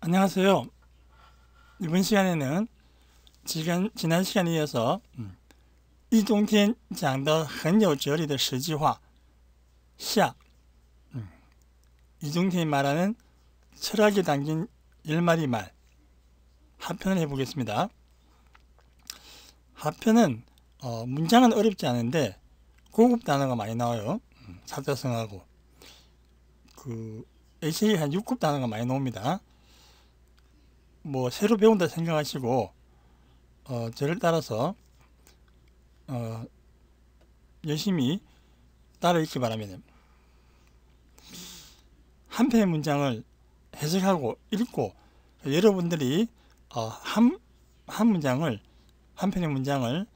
안녕하세요. 이번 시간에는 지난 시간에 이어서 易中天讲的很有哲理的十句话下易中天말하는 철학이 담긴 10마디 말 하편을 해보겠습니다. 하편은 문장은 어렵지 않은데 고급 단어가 많이 나와요. 사자성하고 에세이 한 6급 단어가 많이 나옵니다. 새로 배운다 생각하시고 저를 따라서 열심히 따라 읽기 바랍니다. 한 편의 문장을 해석하고 읽고 여러분들이 한 편의 문장을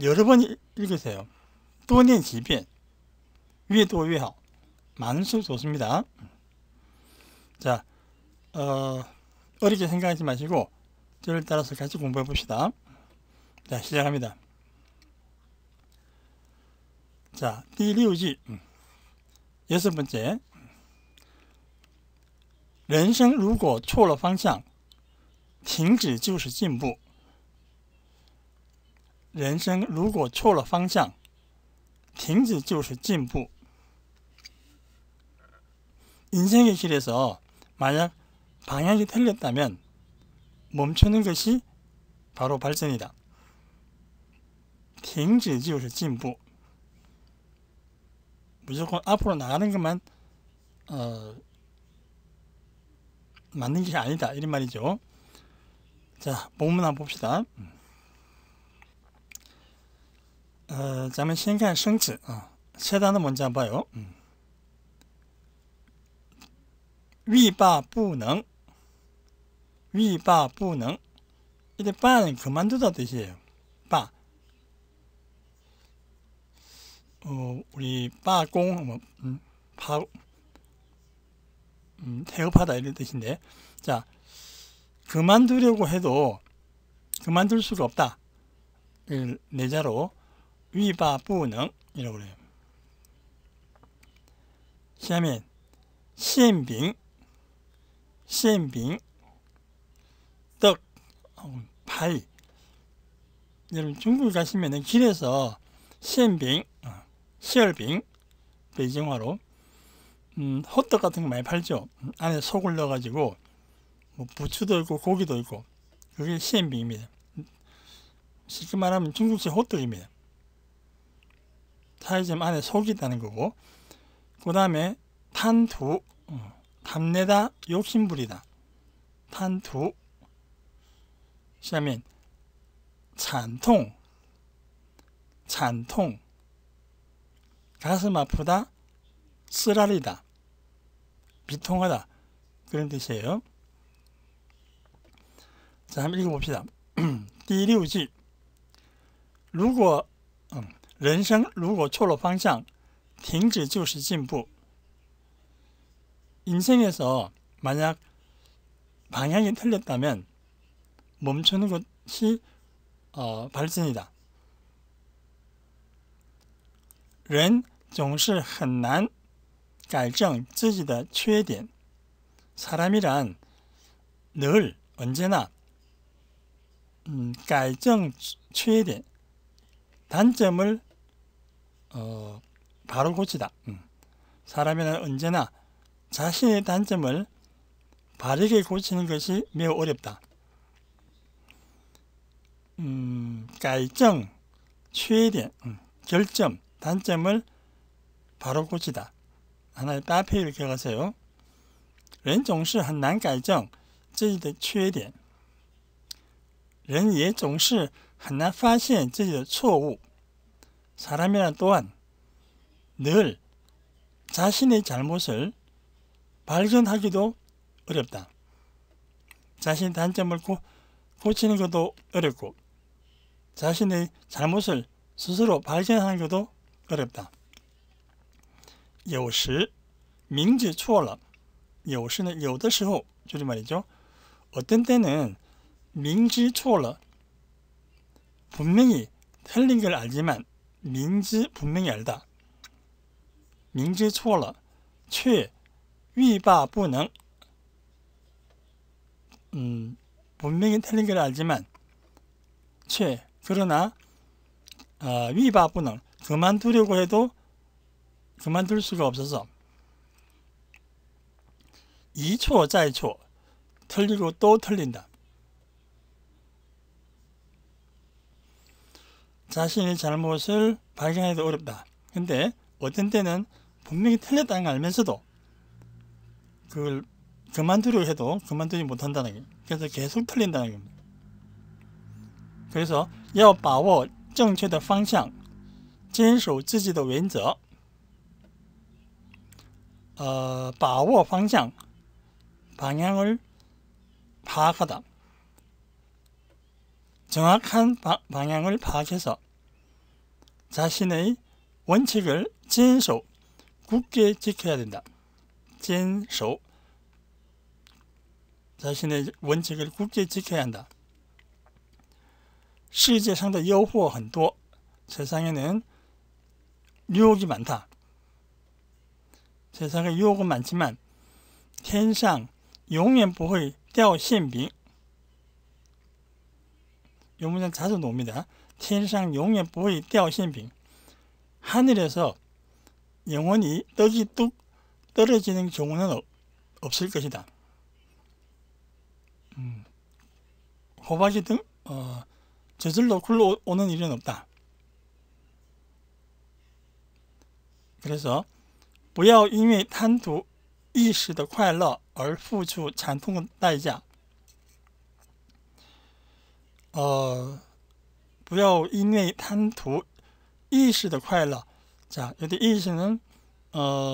여러 번 읽으세요. 多念几遍 越多越好 많을수록 좋습니다. 자, 어렵게 생각하지 마시고 저를 따라서 같이 공부해 봅시다. 자, 시작합니다. 자, 第六句 여섯 번째 人生如果错了方向停止就是进步人生如果错了方向停止就是进步 인생의 길에서 만약 방향이 틀렸다면 멈추는 것이 바로 발전이다. 停止就是进步 무조건 앞으로 나가는 것만 맞는 게 아니다 이런 말이죠. 자, 본문 한번 봅시다. 咱们先看生词 세 단어 먼저 한번 봐요. 欲罢不能 欲罢不能 이때 바는 그만두다 뜻이에요. 바 우리罢工태업하다 이런 뜻인데 자 그만두려고 해도 그만둘 수가 없다. 내자로 欲罢不能 이라고 그래요. 下面馅饼 馅饼 떡, 파이. 여러분 중국 가시면 길에서 馅饼 馅饼 베이징화로 호떡 같은 거 많이 팔죠. 안에 속을 넣어가지고 부추도 있고 고기도 있고 그게 馅饼입니다. 쉽게 말하면 중국식 호떡입니다. 차이점 안에 속이 있다는 거고 그 다음에 탄두 탐내다 욕심부리다 탄두 下面惨痛 惨痛 가슴 아프다 쓰라리다 비통하다 그런 뜻이에요. 자, 한번 읽어봅시다. 第六句如果人生如果错了方向停止就是进步 인생에서 만약 방향이 틀렸다면 멈추는 것이 발전이다. 人总是很难改正自己的缺点 사람이란 늘 언제나 改正缺点 단점을 바로 고치다. 사람이란 언제나 자신의 단점을 바르게 고치는 것이 매우 어렵다. 改正缺点 결점, 단점을 바로 고치다. 하나의 따페이를 기억하세요. 人总是很难改正自己的缺点人也总是很难发现自己的错误 사람이란 또한 늘 자신의 잘못을 발견하기도 어렵다. 자신의 단점을 고치는 것도 어렵고 자신의 잘못을 스스로 발견하는 것도 어렵다. 有时明知错了有时有的时候 줄임말이죠. 어떤 때는 明知错了 분명히 틀린 걸 알지만 明知 분명히 알다. 明知错了却欲罢不能 분명히 틀린 걸 알지만 그러나 위바부능 그만두려고 해도 그만둘 수가 없어서 이초자이초 틀리고 또 틀린다. 자신의 잘못을 발견하기도 어렵다. 근데 어떤 때는 분명히 틀렸다는 걸 알면서도 그걸 그만두려고 해도 그만두지 못한다는 거예요. 그래서 계속 틀린다는 겁니다. 그래서 要把握正确的方向坚守自己的原则 把握 방향 방향을 파악하다. 정확한 방향을 파악해서 자신의 원칙을 坚守 굳게 지켜야 된다. 坚守 자신의 원칙을 굳게 지켜야 한다. 世界上的诱惑很多 세상에는 유혹이 많다. 세상에 유혹은 많지만 天上永远不会掉馅饼 이 문장 자주 나옵니다. 天上永远不会掉馅饼 하늘에서 영원히 떡이 뚝 떨어지는 경우는 없을 것이다. 호박이 등 저절로 굴러오는 일은 없다. 그래서 不要因为贪图一时的快乐而付出惨痛的代价。不要因为贪图一时的快乐 자, 여기 이시는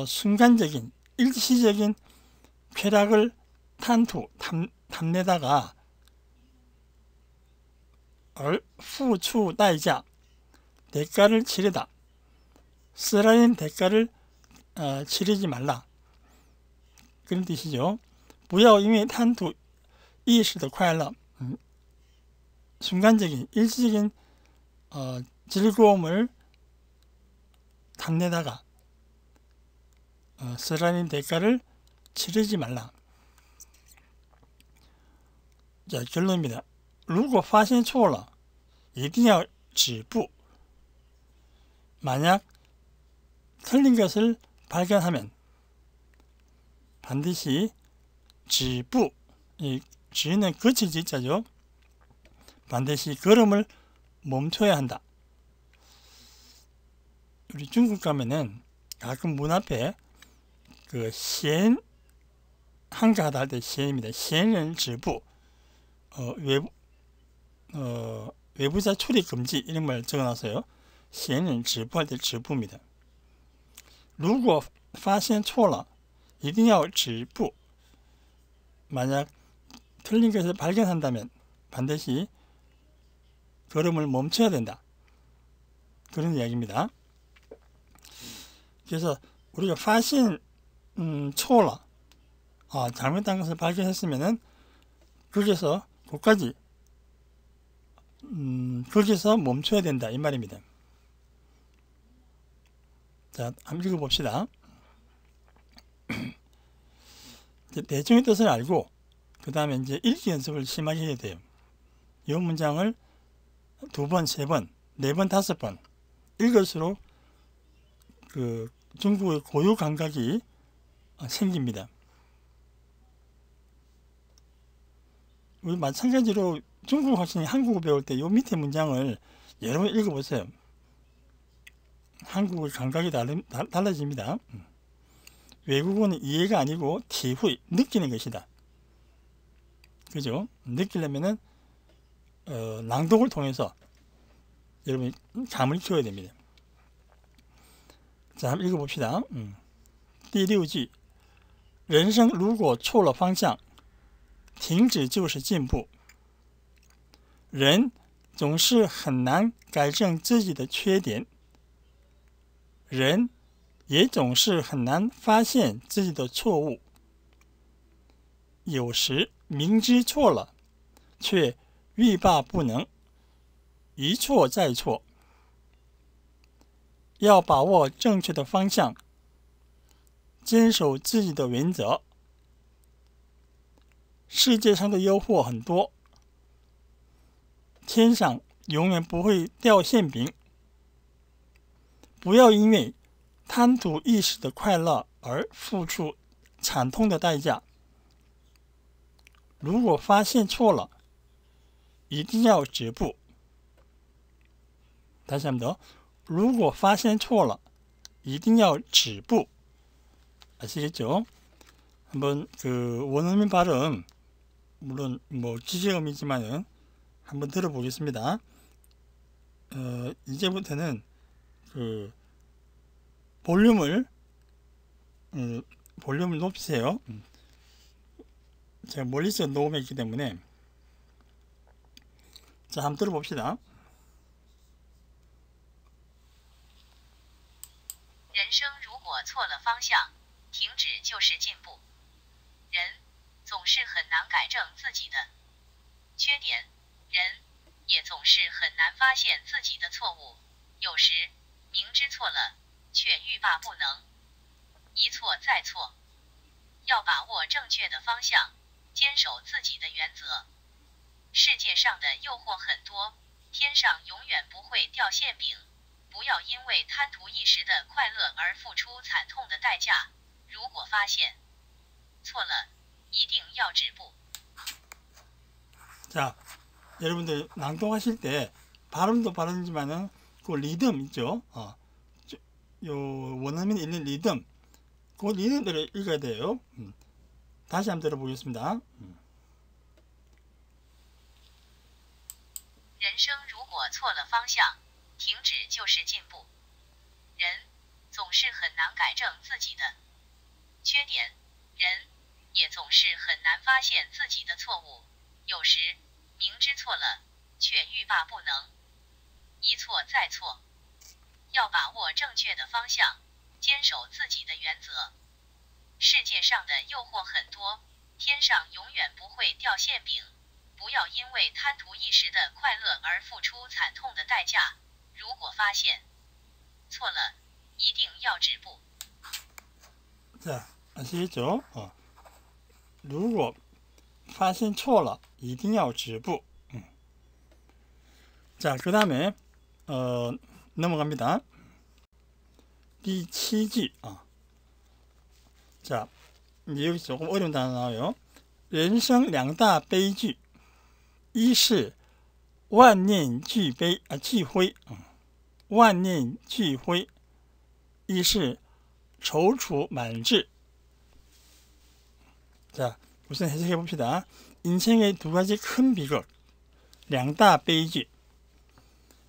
순간적인 일시적인 쾌락을 탐내다가 而付出代价 대가를 치르다. 쓰라린 대가를 치르지 말라. 그런 뜻이죠. 不要因为贪图一时的快乐 순간적인 일시적인 즐거움을 탐내다가 쓰라린 대가를 치르지 말라. 자, 결론입니다. 如果发现错了一定要止步 만약 틀린 것을 발견하면 반드시 止步 이 지는 거칠 지자죠. 반드시 걸음을 멈춰야 한다. 우리 중국 가면은 가끔 문 앞에 그 시엔 한가하다 할 때 시엔입니다. 시엔은 止步 외부자 출입 금지 이런 말 적어놨어요. 시엔은 止步할 때 止步입니다. 如果发现错了一定要止步 만약 틀린 것을 발견한다면 반드시 걸음을 멈춰야 된다. 그런 이야기입니다. 그래서 우리가 发现错了 잘못한 것을 발견했으면은 거기서 그까지 거기서 멈춰야 된다 이 말입니다. 자, 한번 읽어봅시다. 대충의 뜻을 알고 그 다음에 이제 읽기 연습을 심하게 해야 돼요. 이 문장을 2번, 3번, 4번, 5번 읽을수록 그 중국의 고유 감각이 생깁니다. 우리 마찬가지로 중국 학생이 한국어 배울 때 이 밑에 문장을 여러 번 읽어보세요. 한국의 감각이 달라집니다. 외국어는 이해가 아니고体会, 느끼는 것이다. 그죠? 느끼려면은 낭독을 통해서 여러분이 감을 키워야 됩니다. 자, 한번 읽어봅시다. 第六句人生如果错了方向停止就是进步人总是很难改正自己的缺点人也总是很难发现自己的错误有时明知错了却欲罢不能一错再错要把握正确的方向坚守自己的原则世界上的诱惑很多，天上永远不会掉馅饼。不要因为贪图一时的快乐而付出惨痛的代价。如果发现错了，一定要止步。다시 한 번 더. 如果发现错了，一定要止步. 아시겠죠? 한번 그 원어민 발음, 물론 뭐 기계음이지만은 한번 들어보겠습니다. 이제부터는 그 볼륨을 높이세요. 제가 멀리서 녹음했기 때문에. 자, 한번 들어봅시다. 人生如果错了方向，停止就是进步。人总是很难改正自己的缺点，人也总是很难发现自己的错误。有时明知错了，却欲罢不能，一错再错。要把握正确的方向，坚守自己的原则。世界上的诱惑很多，天上永远不会掉馅饼。不要因为贪图一时的快乐而付出惨痛的代价。如果发现错了，一定要止步。 자, 여러분들 낭독하실 때 발음도 발음이지만은 그 리듬 있죠? 요 원어민 읽는 리듬, 그 리듬대로 읽어야 돼요. 다시 한번 들어보겠습니다. 人生如果错了方向，停止就是进步。人总是很难改正自己的缺点，人也总是很难发现自己的错误。有时明知错了，却欲罢不能，一错再错。要把握正确的方向，坚守自己的原则。世界上的诱惑很多，天上永远不会掉馅饼。不要因为贪图一时的快乐而付出惨痛的代价。如果发现错了，一定要止步。 자, 아시겠죠? 如果发现错了，一定要止步. 자, 그 다음에 넘어갑니다. 第七句. 자, 이제 여기 조금 어려운 단어 나와요. 人生两大悲剧，一是万念俱灰，万念俱灰；一是踌躇满志. 자, 우선 해석해 봅시다. 인생의 두 가지 큰 비극, 两大悲剧.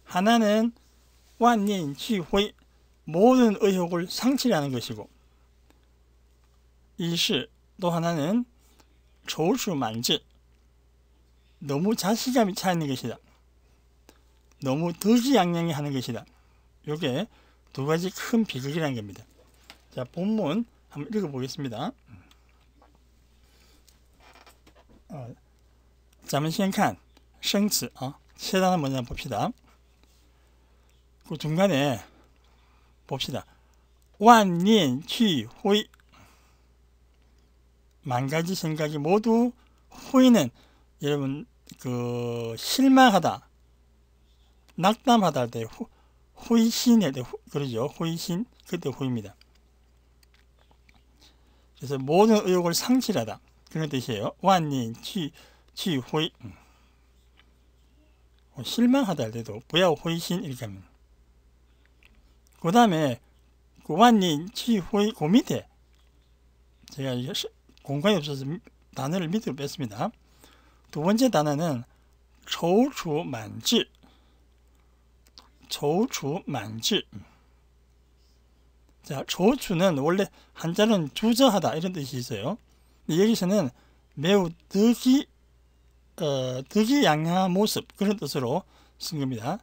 하나는万念俱灰, 모든 의욕을 상실하는 것이고, 一是또 하나는 踌躇满志, 너무 자신감이 차 있는 것이다. 너무 득이양양해 하는 것이다. 이게 두 가지 큰 비극이라는 겁니다. 자, 본문 한번 읽어보겠습니다. 咱们先看生词세 단어 먼저 봅시다. 그 중간에 봅시다. 万念俱灰. 만 가지 생각이 모두 후회는 여러분 그 실망하다, 낙담하다 할 때 후이신일 때 그러죠. 후이신 그때 후입니다. 그래서 모든 의욕을 상실하다 그런 뜻이에요. 완년 취후이 실망하다 할 때도 不要灰心 이렇게 합니다. 그 다음에 그 완년 취후이 그 밑에 제가 이게 공간이 없어서 단어를 밑으로 뺐습니다. 두 번째 단어는 踌躇满志. 踌躇满志. 자,踌躇는 원래 한자는 주저하다 이런 뜻이 있어요. 여기서는 매우 득이양양한 모습 그런 뜻으로 쓴 겁니다.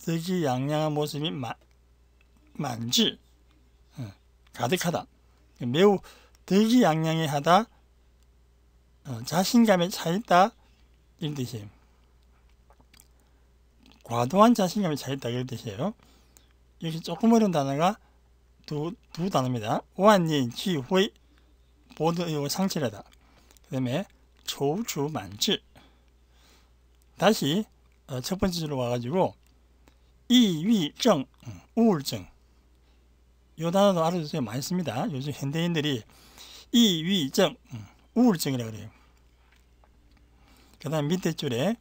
득이양양한 모습이 만지 가득하다. 매우 득이양양해하다, 자신감에 차있다 이런 뜻이에요. 과도한 자신감에 차있다 이런 뜻이에요. 여기 조금 어려운 단어가 두 단어입니다. 완년 취후이, 모든 의욕을 상실하다. 그 다음에 踌躇满志. 다시 첫 번째 줄로 와가지고 이위증, 우울증. 이 단어도 알아두세요. 많이 씁니다. 요즘 현대인들이 이위증, 우울증이라고 그래요. 그 다음 밑에 줄에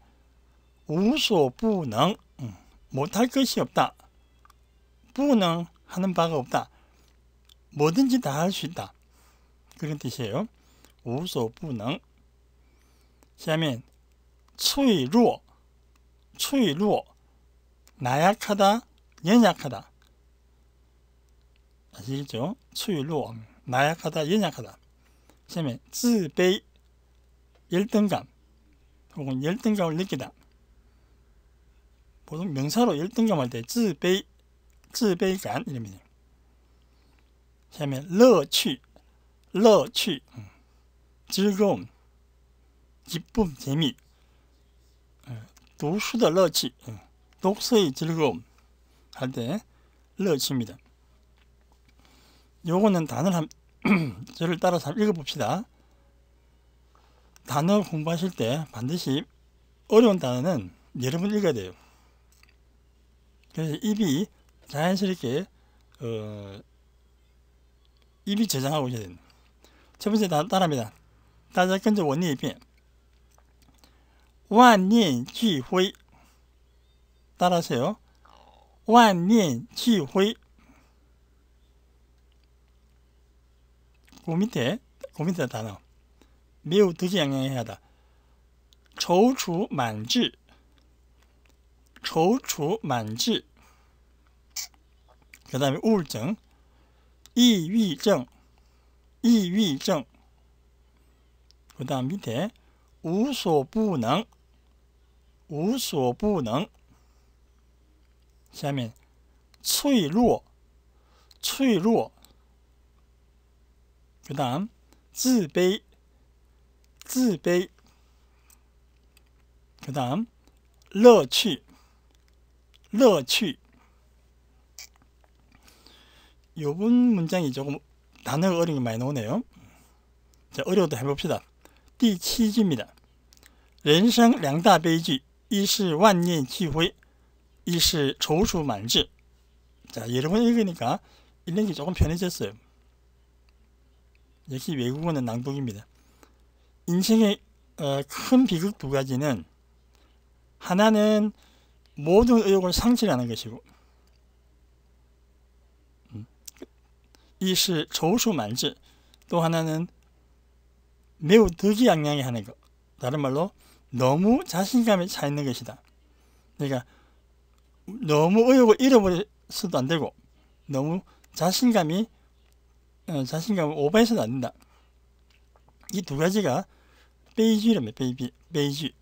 우소부능, 못할 것이 없다. 부능, 하는 바가 없다. 뭐든지 다 할 수 있다. 그런 뜻이에요. 우소부능.下面 脆弱, 나약하다, 연약하다. 아시겠죠? 脆弱, 나약하다, 연약하다. 下面 自卑, 열등감 혹은 열등감을 느끼다. 보통 명사로 열등감 할 때 自卑, 自卑感 이랍니다. 下面 乐趣, 즐거움, 기쁨, 재미. 读书的乐趣, 독서의 즐거움 할 때 乐趣입니다. 요거는 단어를 저를 따라서 읽어봅시다. 단어 공부하실 때 반드시 어려운 단어는 여러 번 읽어야 돼요. 그래서 입이 자연스럽게 입이 저장하고 있어야 됩니다. 첫 번째 따라합니다. 大家跟着我念一遍. 万念俱灰. 따라하세요. 万念俱灰. 그 밑에 단어. 매우 득이양양해야 하다. 踌躇满志. 그 다음에 우울증. 抑郁症. 그 다음 밑에 无所不能. 下面脆弱. 그 다음 自卑. 그 다음 乐趣. 요번 문장이 조금 단어가 어려운 게 많이 나오네요. 자, 어려워도 해봅시다. 第七句입니다. 人生两大悲剧, 一是万念俱灰, 一是踌躇满志. 자, 여러 번 읽으니까 읽는 게 조금 편해졌어요. 역시 외국어는 낭독입니다. 인생의 큰 비극 두 가지는 하나는 모든 의욕을 상실하는 것이고, 一是踌躇满志, 또 하나는 매우 득이양양해 하는 것. 다른 말로 너무 자신감에 차 있는 것이다. 그러니까 너무 의욕을 잃어버려서도 안 되고, 너무 자신감을 오버해서도 안 된다. 이 두 가지가 베이지랍니다. 베이지.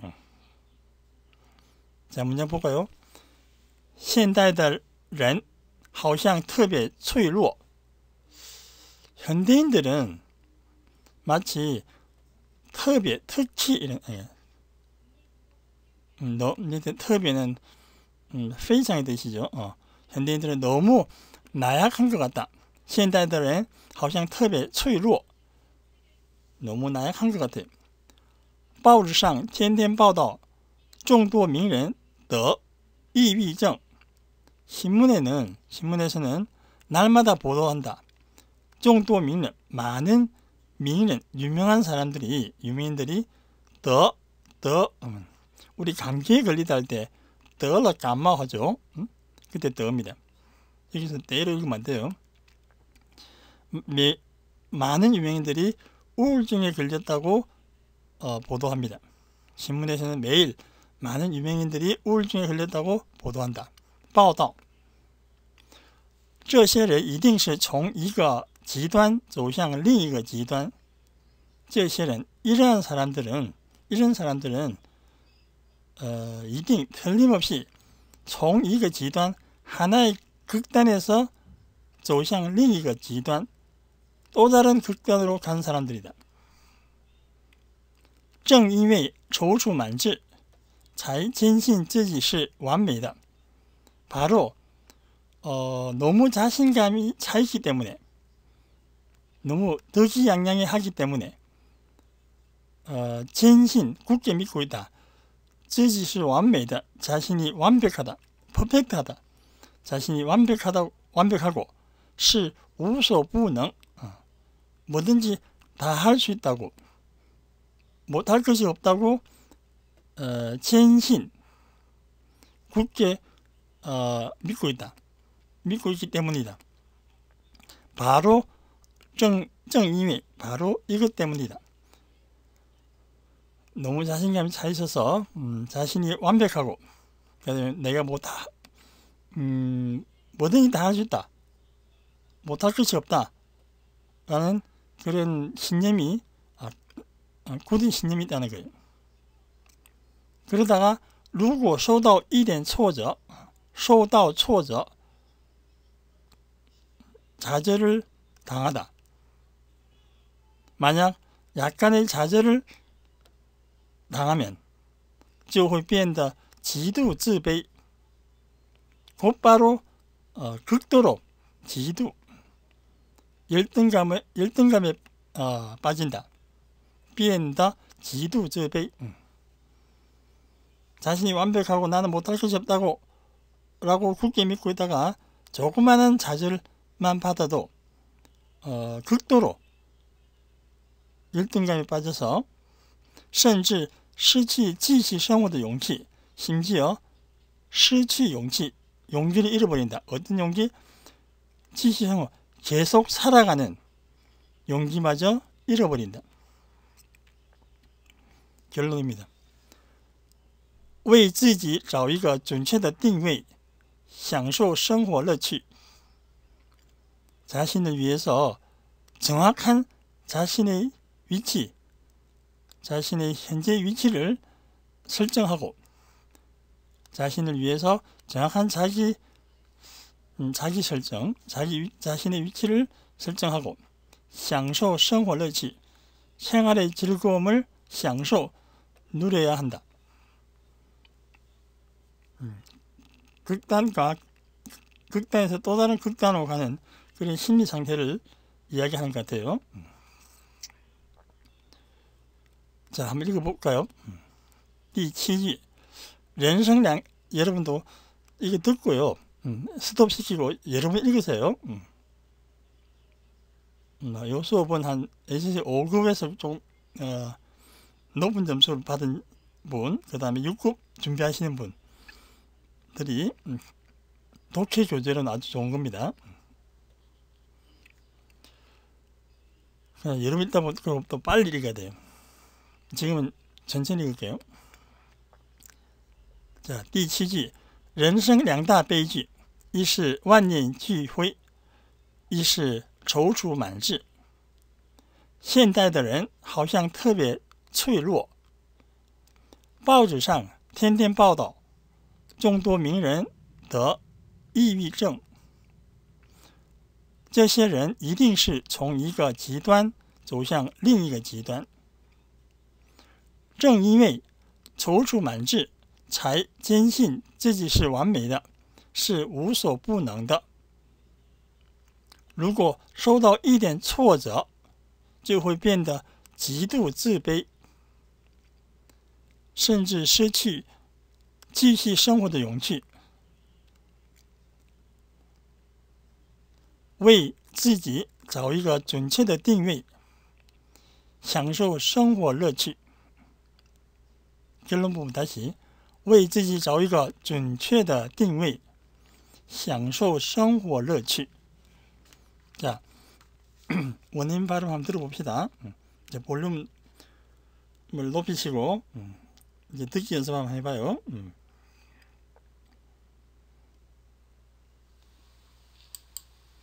자, 문장 볼까요? 现代的人好像特别脆弱. 현대인들은 마치 특히 이런 특별는非常의 뜻이죠. 현대인들은 너무 나약한 것 같다. 现代的人好像特别脆弱. 너무 나약한 것 같아요. 报纸上天天报道众多名人得抑郁症. 신문에서는 날마다 보도한다. 众多名人, 많은名人, 유명한 사람들이, 유명인들이 우리 감기에 걸리다 할 때得了感冒하죠. 그때得입니다. 여기서 때로 읽으면 안 돼요. 많은 유명인들이 우울증에 걸렸다고 보도합니다. 신문에서는 매일 많은 유명인들이 우울증에 걸렸다고 보도한다. 报道. 这些人一定是从一个极端走向另一个极端. 这些人, 이런 사람들은一定 틀림없이 从一个极端 하나의 극단에서 走向另一个极端 또 다른 극단으로 간 사람들이다. 正因为踌躇满志才坚信自己是完美的. 바로 너무 자신감이 차 있기 때문에, 너무 득이양양해 하기 때문에 坚信, 굳게 믿고 있다. 自己是完美的, 자신이 완벽하다, 퍼펙트하다. 자신이 완벽하고, 是无所不能, 뭐든지 다 할 수 있다고, 못할 것이 없다고, 坚信, 굳게 믿고 있다. 믿고 있기 때문이다. 바로 정인위, 바로 이것 때문이다. 너무 자신감이 차 있어서 자신이 완벽하고, 내가 뭐든지 다 할 수 있다, 못할 것이 없다 라는 그런 신념이 굳은 신념이 있다는 거예요. 그러다가 如果受到一点挫折, 受到挫折, 좌절을 당하다. 만약 약간의 좌절을 당하면 就会变得极度自卑. 곧바로 극도로 지두, 열등감에 빠진다. 变得极度自卑. 자신이 완벽하고 나는 못할 것이 없다고 라고 굳게 믿고 있다가 조그마한 좌절만 받아도 극도로 열등감에 빠져서 甚至失去继续生活的勇气, 심지어 失去勇气, 용기를 잃어버린다. 어떤 용기? 继续生活, 계속 살아가는 용기마저 잃어버린다. 결론입니다. 为自己找一个准确的定位, 享受生活乐趣. 자신을 위해서 정확한 자신의 위치, 자신의 현재 위치를 설정하고, 자신을 위해서 정확한 자기 설정, 자신의 위치를 설정하고, 享受生活乐趣, 생활의 즐거움을 享受, 누려야 한다. 극단에서 또 다른 극단으로 가는 그런 심리 상태를 이야기하는 것 같아요. 자, 한번 읽어볼까요? 第七句, 人生两, 여러분도 이거 듣고요, 스톱시키고 여러분 읽으세요. 이 수업은 한 SC 5급에서 좀 높은 점수를 받은 분, 그 다음에 6급 준비하시는 분들이 독해 교재로는 아주 좋은 겁니다. 여러분 읽다 보면 또 빨리 읽어야 돼요. 지금은 천천히 읽을게요. 자, 第七句, 人生两大悲剧, 一是万念俱灰, 一是踌躇满志. 现代的人好像特别脆弱，报纸上天天报道众多名人得抑郁症，这些人一定是从一个极端走向另一个极端。正因为踌躇满志，才坚信自己是完美的，是无所不能的。如果受到一点挫折，就会变得极度自卑，甚至失去继续生活的勇气。为自己找一个准确的定位，享受生活乐趣。결론 부분 다시, 为自己找一个准确的定位，享受生活乐趣。 자, 원어민 발음 한번 들어봅시다. 이제 볼륨을 높이시고 이제 듣기 연습 한번 해봐요.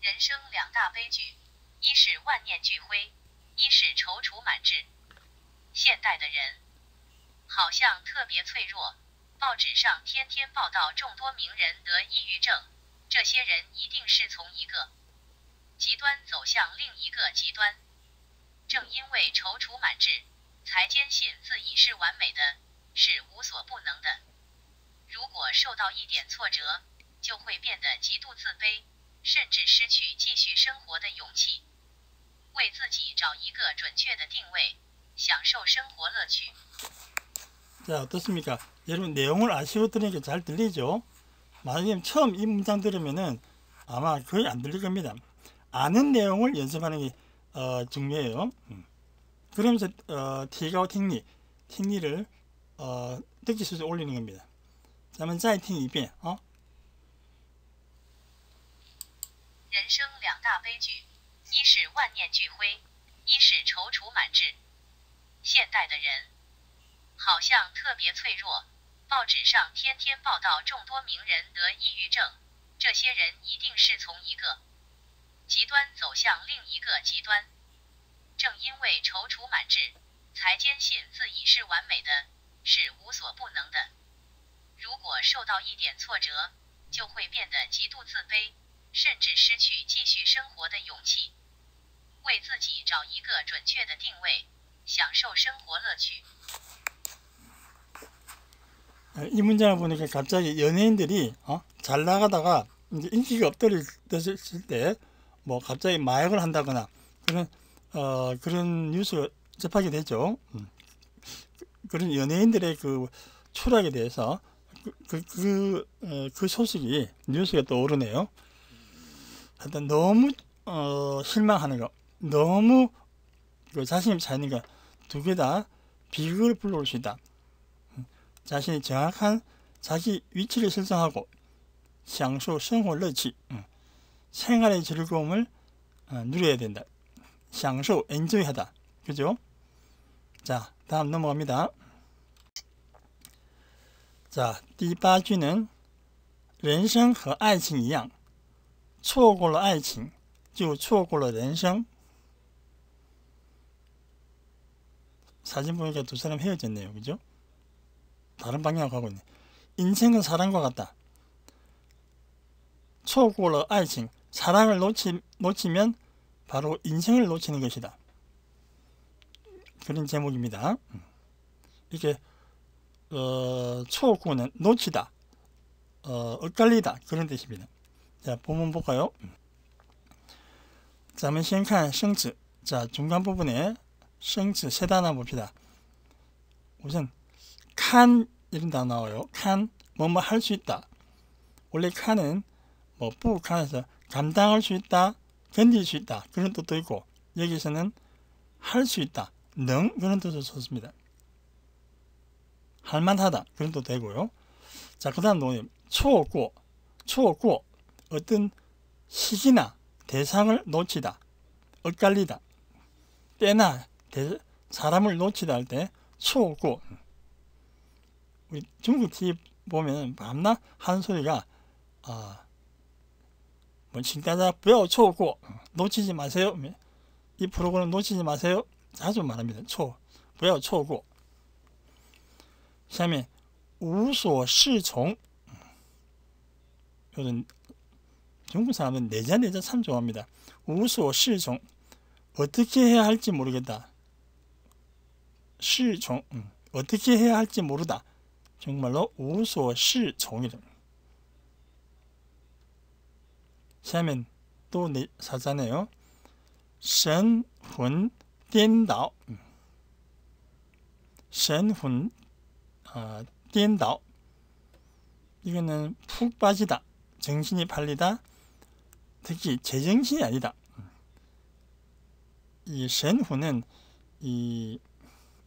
人生两大悲剧，一是万念俱灰，一是踌躇满志。现代的人好像特别脆弱，报纸上天天报道众多名人得抑郁症，这些人一定是从一个极端走向另一个极端。正因为踌躇满志，才坚信自己是完美的，是无所不能的。如果受到一点挫折，就会变得极度自卑，甚至失去继续生活的勇气。为自己找一个准确的定位，享受生活乐 자, 어떻습니까? 여러분 내용을 아시고 들으니까 잘 들리죠? 만약에 처음 이 문장 들으면은 아마 거의 안 들릴 겁니다. 아는 내용을 연습하는 게 중요해요. 그러면서提高 听力를 듣기 수준 올리는 겁니다. 咱们再听一遍啊。人生两大悲剧，一是万念俱灰，一是踌躇满志。现代的人好像特别脆弱，报纸上天天报道众多名人得抑郁症，这些人一定是从一个极端走向另一个极端。正因为踌躇满志，才坚信自己是完美的，是无所不能的。如果受到一点挫折，就会变得极度自卑，甚至失去继续生活的勇气。为自己找一个准确的定位，享受生活乐趣。 이 문장을 보니까 갑자기 연예인들이 잘 나가다가 이제 인기가 없어졌을 때 뭐 갑자기 마약을 한다거나 그런 뉴스가 접하게 되죠. 그런 연예인들의 그 추락에 대해서 그 소식이 뉴스가 떠오르네요. 하여튼 너무 실망하는 거, 너무 자신이 차이는 거 두 개 다 비극을 불러올 수 있다. 자신이 정확한 자기 위치를 설정하고 享受生活乐趣 생활의 즐거움을 누려야 된다. 享受 enjoy 하다. 그죠? 자, 다음 넘어갑니다. 자, 第八句는 人生和爱情一样错过了爱情就错过了人生 사진 보니까 두 사람 헤어졌네요. 그죠? 다른 방향으로 가고 있네. 인생은 사랑과 같다. 错过了爱情 사랑을 놓치면 바로 인생을 놓치는 것이다. 그런 제목입니다. 이게 错过는 놓치다, 엇갈리다 그런 뜻입니다. 자, 본문 볼까요? 咱们先看生词. 자, 중간 부분에 생词세 단어 봅시다. 우선 can 이런 단어 나와요. can 뭐뭐 할 수 있다. 원래 can은 뭐 부can에서 감당할 수 있다, 견딜 수 있다 그런 뜻도 있고 여기서는 할 수 있다, 능 그런 뜻을 썼습니다. 할만하다 그런 뜻도 되고요. 자, 그 다음 노님 错过 어떤 시기나 대상을 놓치다, 엇갈리다, 때나 사람을 놓치다 할 때 错过 우리 중국 TV 보면 밤낮 하는 소리가 뭐请大家不要错过 놓치지 마세요. 이 프로그램 놓치지 마세요. 자주 말합니다. 不要错过 下面无所适从 요즘 중국 사람은 내자 참 좋아합니다. 无所适从 어떻게 해야 할지 모르겠다. 适从 어떻게 해야 할지 모르다. 정말로 无所适从이다. 下面또 사자네요. 神魂颠倒 神魂颠倒 이거는 푹 빠지다, 정신이 팔리다, 특히 제정신이 아니다. 이 神魂은 이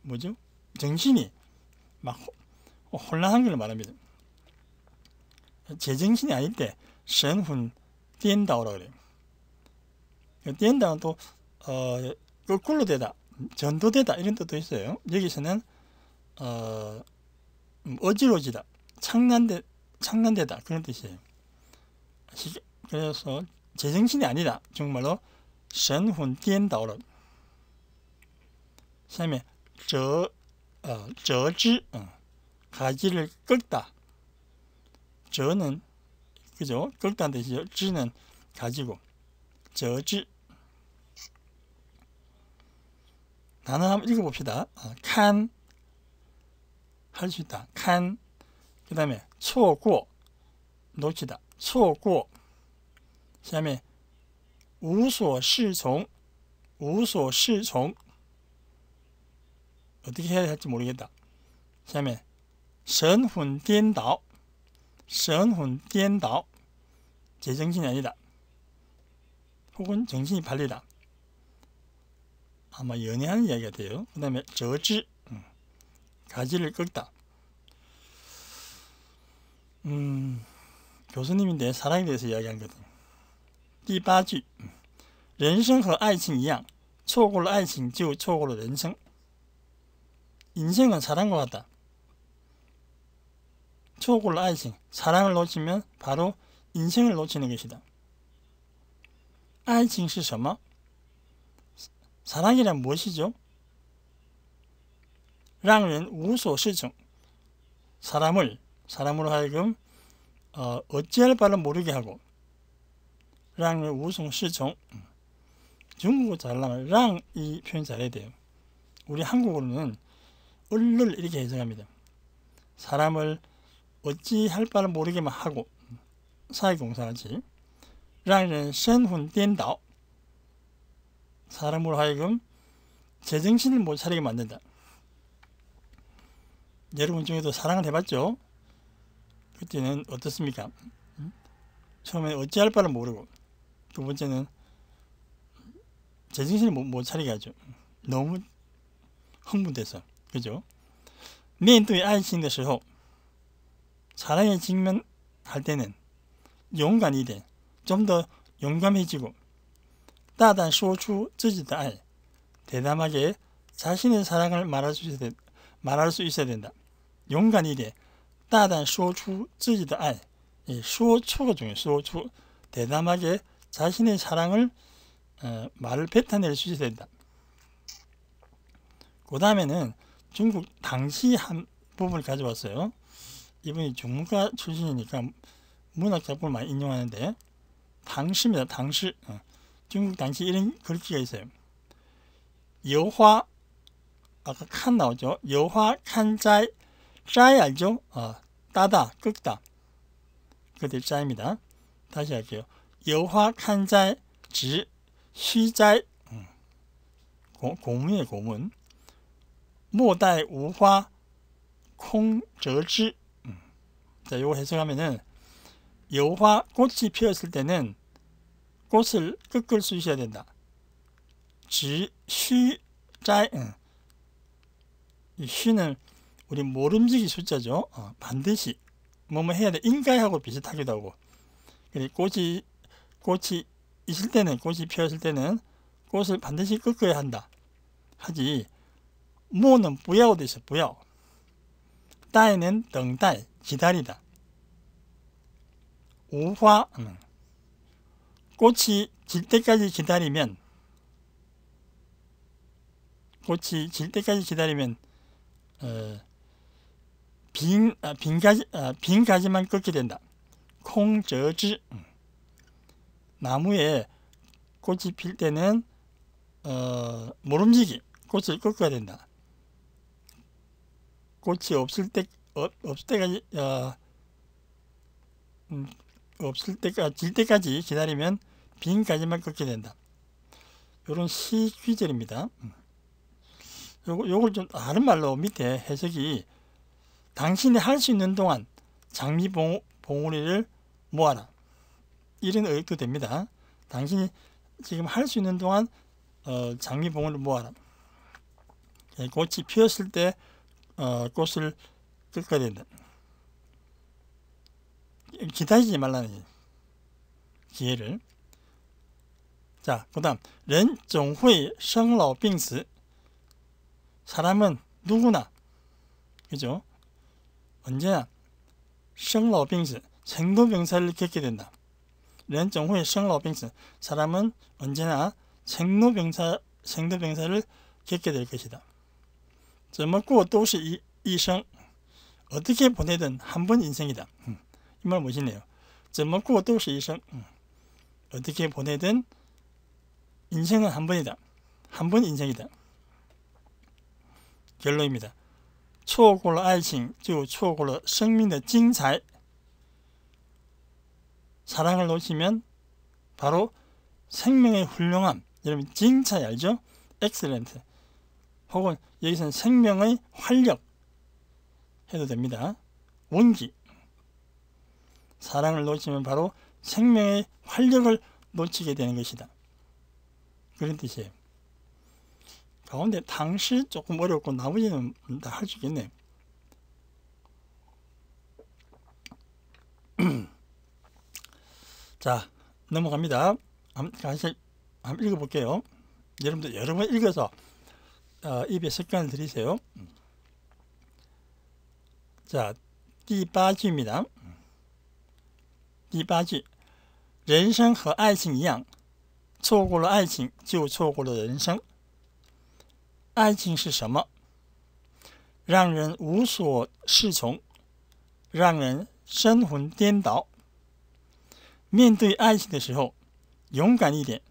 뭐죠? 정신이 막 혼란한 걸 말합니다. 제정신이 아닐 때 神魂颠倒라고 그래요. 颠倒은 또 거꾸로 되다, 전도되다 이런 뜻도 있어요. 여기서는 어지러지다, 창난되다 그런 뜻이에요. 그래서 제정신이 아니다. 정말로 神魂颠倒了. 下面折枝 가지를 꺾다. 折는 그죠? 꺾다는 뜻이죠. 枝는 가지고 折枝. 단어 한번 읽어봅시다. can 할 수 있다. can 그 다음에 错过 놓치다. 错过 下面无所适从 无所适从 어떻게 해야 할지 모르겠다. 下面神魂颠倒,神魂颠倒, 제정신이 아니다. 혹은 정신이 팔리다. 아마 연애하는 이야기가 돼요. 그 다음에 저지, 가지를 꺾다. 교수님인데 사랑에 대해서 이야기한 거거든요. 第八句人生和爱情一样错过了爱情就错过了人生 인생은 사랑과 같다. 错过了爱情 사랑을 놓치면 바로 인생을 놓치는 것이다. 爱情是什么? 사랑이란 무엇이죠? 让人无所适从 사람으로 하여금 어찌할 바를 모르게 하고 让人无所适从 중국어 잘하면 让 이 표현 잘해야 돼요. 우리 한국어로는 을을 이렇게 해석합니다. 사람을 어찌할 바를 모르게만 하고 사회공사하지 让人神魂颠倒 사람으로 하여금 제정신을 못 차리게 만든다. 여러분 중에도 사랑을 해봤죠? 그때는 어떻습니까? 처음에 어찌할 바를 모르고 두 번째는 제정신을 못 차리게 하죠. 너무 흥분돼서. 그죠? 面对爱情的时候 사랑에 직면할 때는 용감이 돼. 좀 더 용감해지고 大胆说出自己的爱 대담하게 자신의 사랑을 말할 수 있어야 된다. 용감이 돼. 大胆说出自己的爱 说出가 중요해요. 说出 대담하게 자신의 사랑을 말을 뱉어낼 수 있어야 된다. 그 다음에는 중국 당시 한 부분을 가져왔어요. 이분이 중문과 출신이니까 문학 작품을 많이 인용하는데 당시입니다. 당시. 중국 당시 이런 글귀가 있어요. 여화 아까 칸 나오죠. 여화 칸자이 자이 알죠? 따다 꺾다. 그들 자입니다. 다시 할게요. 여화 칸자이 지虚자이 고문이에요. 고문. 莫待无花空折枝 자, 요거 해석하면은 여화 꽃이 피었을 때는 꽃을 꺾을 수 있어야 된다. 지, 쉬, 짤 이 쉬는 우리 모름지기 숫자죠. 반드시 뭐뭐 해야 돼. 인가하고 비슷하기도 하고. 꽃이 있을 때는 꽃이 피었을 때는 꽃을 반드시 꺾어야 한다. 하지. 모는 不要的是不要. 따에는 等待 기다리다. 우화 꽃이 질 때까지 기다리면 빈 가지만 꺾게 된다. 콩저지 나무에 꽃이 필 때는 모름지기 꽃을 꺾어야 된다. 꽃이 없을 때까지 질 때까지 기다리면 빈 가지만 꺾게 된다. 이런 시 귀절입니다. 요걸 좀 다른 말로 밑에 해석이 당신이 할 수 있는 동안 장미 봉우리를 모아라. 이런 의역도 됩니다. 당신이 지금 할 수 있는 동안 장미 봉우리를 모아라. 꽃이 피었을 때 꽃을 꺾어야 된다. 기다리지 말라는 기회를. 자, 그 다음 人总会生老病死 사람은 누구나 그죠? 언제나 生老病死 생로병사를 겪게 된다. 人总会生老病死 사람은 언제나 생로병사를 겪게 될 것이다. 怎么过都是一生 어떻게 보내든 한 번 인생이다. 이 말 멋있네요. 怎么过都是一生 어떻게 보내든 인생은 한 번이다. 한 번 인생이다. 결론입니다. 错过了爱情就错过了生命的精彩 사랑을 놓치면 바로 생명의 훌륭함. 여러분 징차이 알죠? excellent. 혹은 여기서는 생명의 활력 해도 됩니다. 원기. 사랑을 놓치면 바로 생명의 활력을 놓치게 되는 것이다. 그런 뜻이에요. 가운데 당시 조금 어렵고 나머지는 다 할 수 있겠네요. 자, 넘어갑니다. 다시 한번 읽어볼게요. 여러분들 여러 번 읽어서 입에 습관을 들이세요. 자, 第八句입니다。 第八句，人生和爱情一样，错过了爱情就错过了人生。爱情是什么？让人无所适从，让人神魂颠倒。面对爱情的时候，勇敢一点，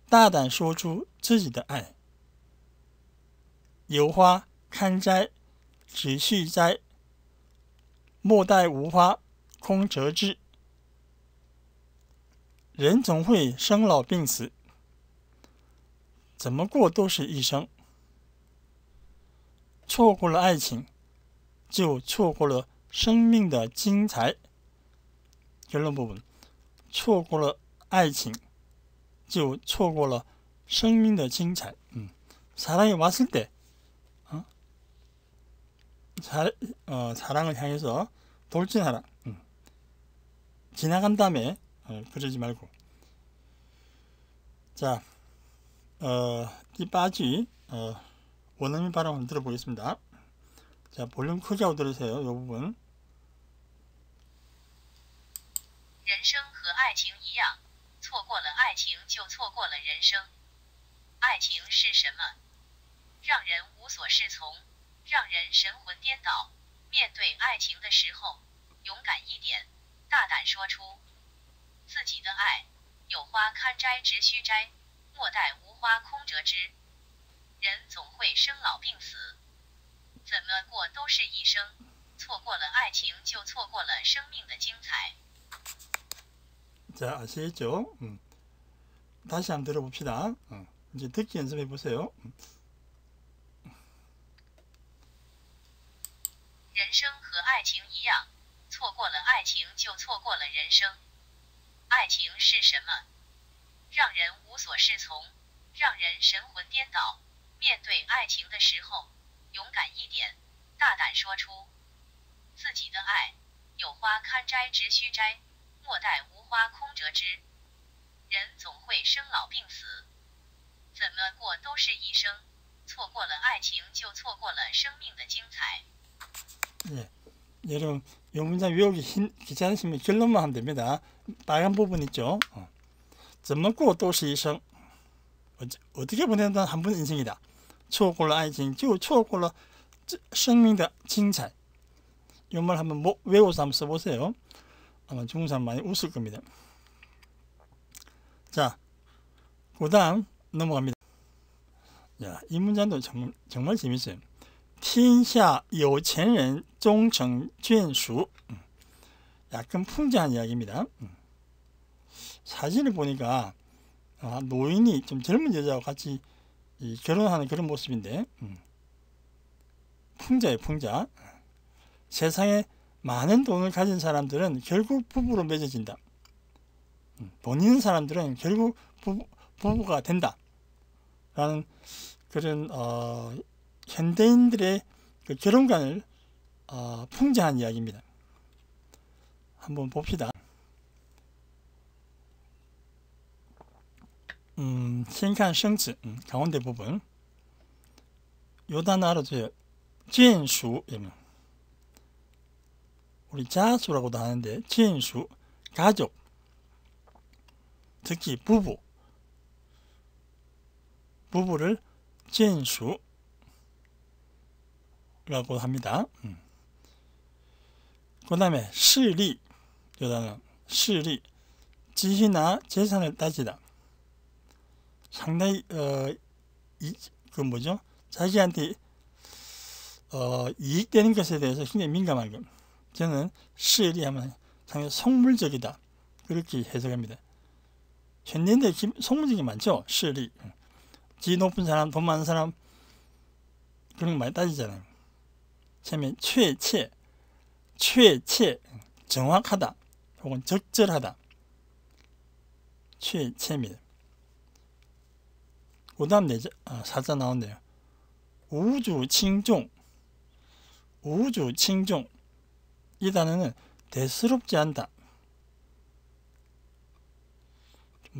大胆说出自己的爱。有花堪摘，只需摘，莫待无花空折枝。人总会生老病死，怎么过都是一生。错过了爱情，就错过了生命的精彩。결론 부분， 错过了爱情，就错过了生命的精彩。사랑이 왔을 때, 사랑을 향해서 돌진하라. 지나간 다음에 그러지 말고. 자, 第八句 원어민 발음 한번 들어보겠습니다. 자, 볼륨 크게 하고 들으세요. 이 부분. 人生和爱情一样，错过了爱情就错过了人生。爱情是什么？让人无所适从，让人神魂颠倒。面对爱情的时候，勇敢一点，大胆说出自己的爱。有花堪摘，只需摘，莫待无花空折枝。人总会生老病死，怎么过都是一生。错过了爱情，就错过了生命的精彩。 자, 아시겠죠? 다시 한번 들어봅시다. 이제 듣기 연습해 보세요. 人生和爱情一样，错过了爱情就错过了人生。爱情是什么？让人无所适从，让人神魂颠倒。面对爱情的时候，勇敢一点，大胆说出自己的爱。有花堪摘，只需摘，莫待无花空折枝。人总会生老病死，怎么过都是一生。错过了爱情，就错过了生命的精彩。 예, 여러분 이 문장 외우기 귀찮으시면 결론만 하면 됩니다. 빨간 부분 있죠. 怎么过都是一生. 어떻게 보내든 한 번 인생이다. 错过了爱情就错过了生命的精彩. 이 말 한번 외워서 한번 써보세요. 아마 중국 사람 많이 웃을 겁니다. 자, 그 다음 넘어갑니다. 야, 이 문장도 정말 재밌어요. 天下有钱人终成眷属. 약간 풍자한 이야기입니다. 사진을 보니까 노인이 좀 젊은 여자와 같이 결혼하는 그런 모습인데 풍자예요, 풍자. 세상에 많은 돈을 가진 사람들은 결국 부부로 맺어진다. 돈 있는 사람들은 결국 부부가 된다. 라는 그런 현대인들의 그 결혼관을 풍자한 이야기입니다. 한번 봅시다. 先看生词 가운데 부분. 요 단어 알아두세요. 眷属 우리 자수라고도 하는데 眷属 가족, 특히 부부를 眷属 라고 합니다. 그 다음에势力, 요 단어势力, 지위나 재산을 따지다. 상당히 자기한테 이익되는 것에 대해서 굉장히 민감한 것. 저는势力하면 상당히 속물적이다. 그렇게 해석합니다. 현대인들 속물적이 많죠. 势力. 지 높은 사람, 돈 많은 사람 그런 거 많이 따지잖아요. 처음에 确切 최체, 정확하다 혹은 적절하다. 최체입니다. 그 다음 사자 나온대요. 우주칭종. 우주칭종. 이 단어는 대수롭지 않다.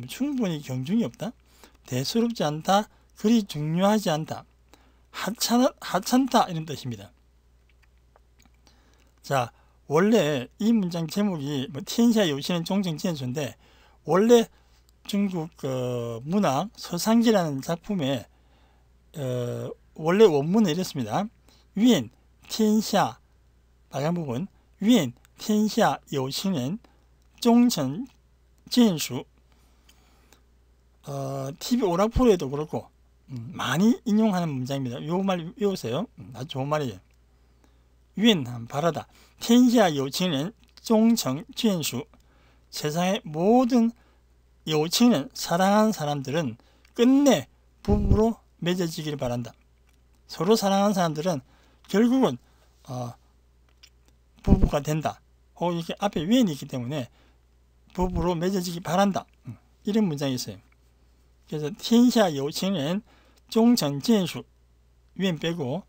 충분히 경중이 없다. 대수롭지 않다. 그리 중요하지 않다. 하찮다 이런 뜻입니다. 자, 원래 이 문장 제목이天下有情人终成眷属인데 원래 중국 문학 서상기라는 작품에 원래 원문은 이랬습니다. 愿天下 빨간 부분 愿天下有情人终成眷属. TV 오락프로에도 그렇고 많이 인용하는 문장입니다. 이 말 외우세요. 아주 좋은 말이에요. 愿 바라다. 天下有情人终成眷属. 세상의 모든有情人, 사랑하는 사람들은 끝내 부부로 맺어지기를 바란다. 서로 사랑하는 사람들은 결국은 부부가 된다. 이렇게 앞에愿이 있기 때문에 부부로 맺어지기 바란다. 이런 문장이 있어요. 그래서 天下有情人终成眷属 愿빼고,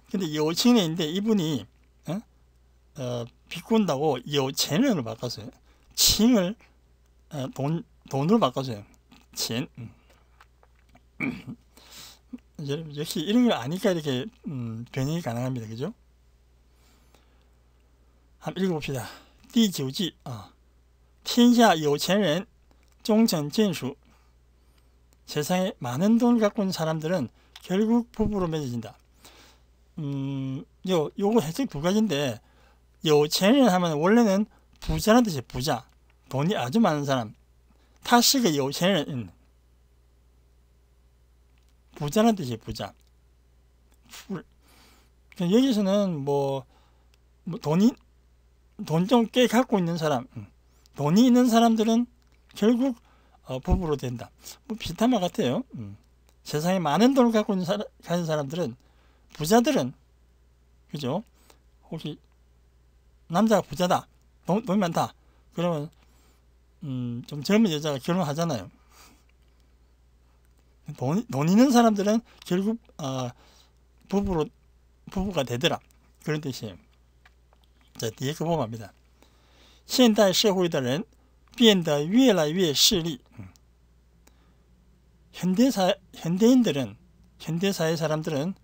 근데 有情人인데 이분이 비꼰다고 有钱人을 바꿨어요. 칭을 돈으로 바꿨어요. 钱. 역시 이런 걸 아니까 이렇게 변형이 가능합니다. 그죠? 한번 읽어봅시다. 第九季天下有钱人终成眷属. 세상에 많은 돈을 갖고 있는 사람들은 결국 부부로 맺어진다. 요거 해석 두 가지인데, 有钱人 하면 원래는 부자라는 뜻이에요. 부자. 돈이 아주 많은 사람. 他是个有钱人. 부자라는 뜻이에요. 부자. 여기서는 돈 좀 꽤 갖고 있는 사람, 돈이 있는 사람들은 결국 부부로 된다. 비슷한 말 같아요. 세상에 많은 돈을 갖고 있는 가진 사람들은, 부자들은, 그죠? 혹시 남자가 부자다, 돈이 많다, 그러면 좀 젊은 여자가 결혼하잖아요. 돈 있는 사람들은 결국 부부가 되더라. 그런 뜻이에요. 자, 뒤에 거 보면 합니다. 现代社会的人变得越来越势利. 현대인들은, 현대사회 사람들은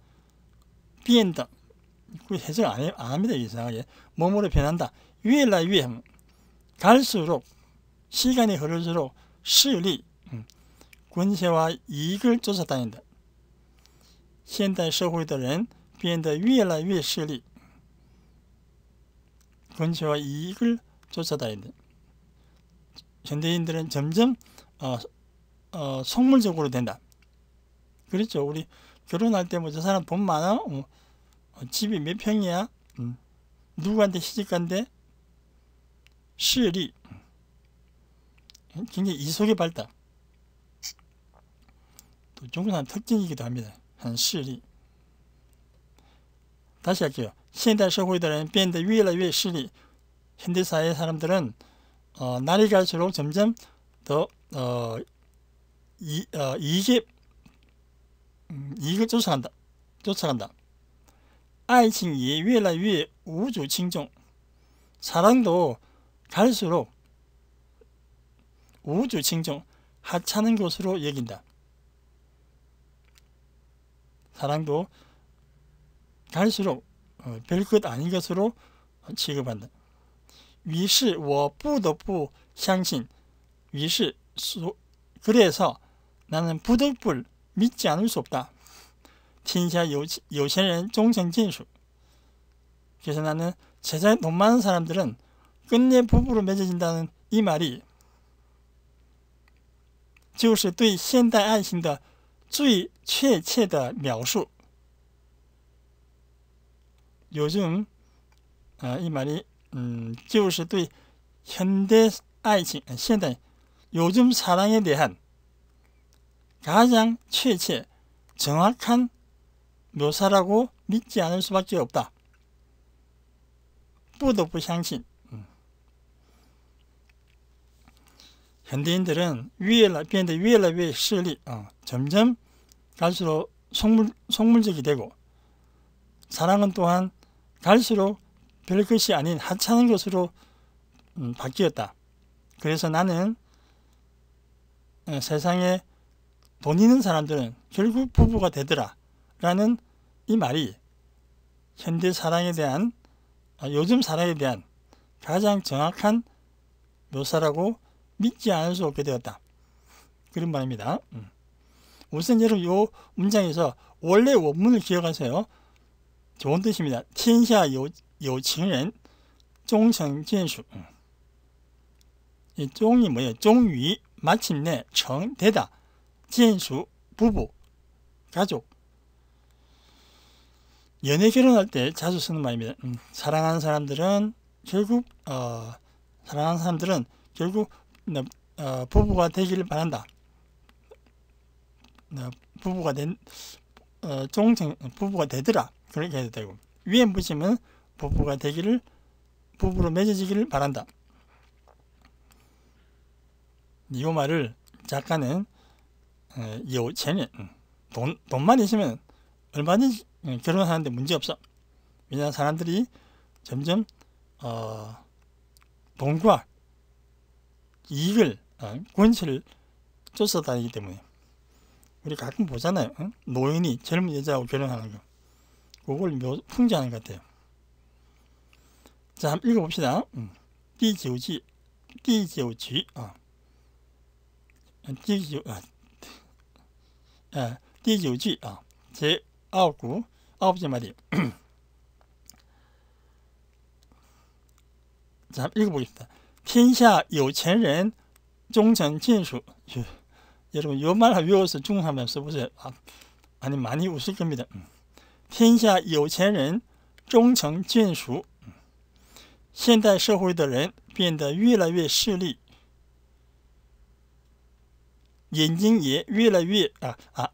变得, 해석 안 합니다. 이상하게. 몸으로 변한다. 越来越 갈수록, 시간이 흐를수록 势利, 권세와 이익을 쫓아다닌다. 现代社会的人变得越来越势利. 권세와 이익을 쫓아다닌다. 현대인들은 점점 속물적으로 된다. 그렇죠. 우리 결혼할 때 저 사람 돈 많아? 집이 몇 평이야? 누구한테 시집간대?势利. 굉장히 이속의 발달. 또 중국 사람 특징이기도 합니다. 한势利. 다시 할게요. 现代社会的人变得越来越势利. 현대사회 사람들은 날이 갈수록 점점 더 이익을 쫓아간다. 爱情也越来越无足轻重. 사랑도 갈수록 无足轻重, 하찮은 것으로 여긴다. 사랑도 갈수록 별것 아닌 것으로 취급한다. 于是我不得不相信. 于是 그래서 나는 부득불 믿지 않을 수 없다. 天下有钱人终成眷属. 그래서 나는 세상에 돈 많은 사람들은 끝내 부부로 맺어진다는 이 말이 就是对现代爱情的最确切的描述. 요즘 이 말이 就是对 현대爱情, 현대 요즘 사랑에 대한 가장 최체, 정확한 묘사라고 믿지 않을 수밖에 없다. 不得不相信. 현대인들은变得越来越势利, 점점 갈수록 속물적이 되고, 사랑은 또한 갈수록 별 것이 아닌 하찮은 것으로 바뀌었다. 그래서 나는 세상에 돈 있는 사람들은 결국 부부가 되더라 라는 이 말이 현대 사랑에 대한, 요즘 사랑에 대한 가장 정확한 묘사라고 믿지 않을 수 없게 되었다. 그런 말입니다. 우선 여러분 이 문장에서 원래 원문을 기억하세요. 좋은 뜻입니다. 天下有情人终成眷属. 이 종이 뭐예요? 终于 마침내 成 되다. 眷属 부부 가족. 연애 결혼할 때 자주 쓰는 말입니다. 사랑하는 사람들은 결국 부부가 되기를 바란다. 부부가 부부가 되더라. 그렇게 해도 되고, 위에 붙이면 부부로 맺어지기를 바란다. 이 말을 작가는 요체는 돈만 있으면 얼마든지 결혼하는데 문제없어. 왜냐하면 사람들이 점점 돈과 이익을, 권세를 쫓아다니기 때문에. 우리 가끔 보잖아요. 노인이 젊은 여자하고 결혼하는 거. 그걸 풍자하는 것 같아요. 자, 한번 읽어봅시다. 第九句第九句제 9구 9번째 말이에요. 자, 한번 읽어보겠습니다. 天下有钱人终成眷属. 여러분 이 말 외워서 중국 한번 써보세요. 아니 많이 웃을 겁니다. 天下有钱人终成眷属. 现代社会的人变得越来越势利，眼睛也越来越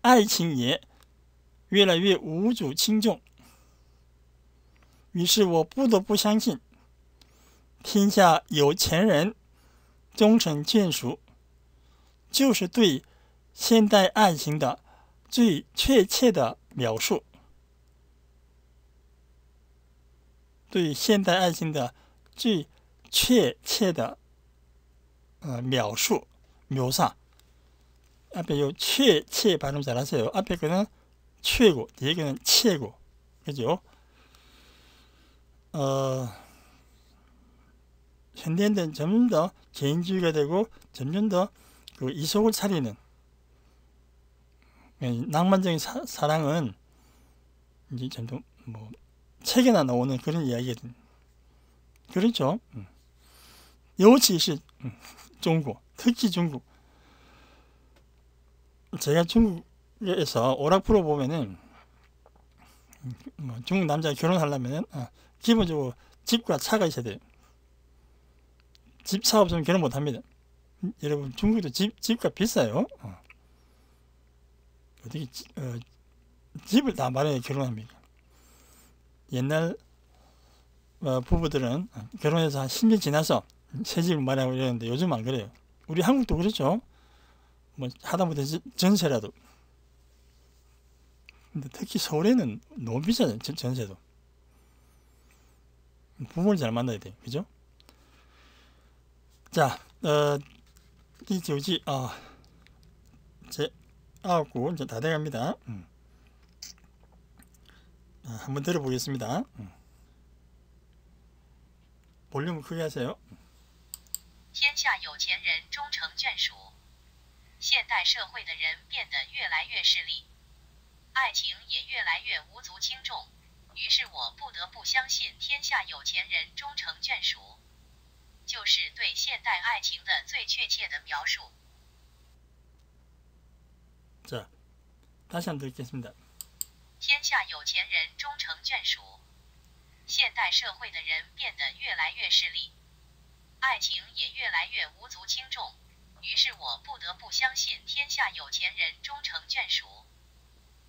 爱情也越来越无足轻重。于是我不得不相信，天下有钱人终成眷属，就是对现代爱情的最确切的描述。对现代爱情的最确切的描述묘사. 앞에 요 최 발음 잘하세요. 앞에 거는 최고, 뒤에 거는 최고. 그죠? 현대인들은 점점 더 개인주의가 되고 점점 더 그 이속을 차리는 낭만적인 사랑은 이제 점점 뭐 책에나 나오는 그런 이야기거든. 그렇죠? 尤其是 중국, 특히 중국. 제가 중국에서 오락 프로 보면은 중국 남자가 결혼하려면은 기본적으로 집과 차가 있어야 돼요. 집, 차 없으면 결혼 못 합니다. 여러분 중국도 집값 비싸요. 어떻게 집을 다 마련해 결혼합니까? 옛날 부부들은 결혼해서 한 10년 지나서 새 집을 마련하고 이러는데 요즘 안 그래요. 우리 한국도 그렇죠. 뭐 하다못해 전세라도. 근데 특히 서울에는 너무 비싸요. 전세도. 부모를 잘 만나야 돼요. 그죠? 자, 第九句 제 9구 이제 다 돼갑니다. 한번 들어보겠습니다. 볼륨을 크게 하세요. 天下有钱人终成眷属，现代社会的人变得越来越势利，爱情也越来越无足轻重。于是我不得不相信，天下有钱人终成眷属，就是对现代爱情的最确切的描述。 자, 다시 한번 듣겠습니다. 天下有钱人终成眷属，现代社会的人变得越来越势利，爱情也越来越无足轻重。于是我不得不相信，天下有钱人终成眷属，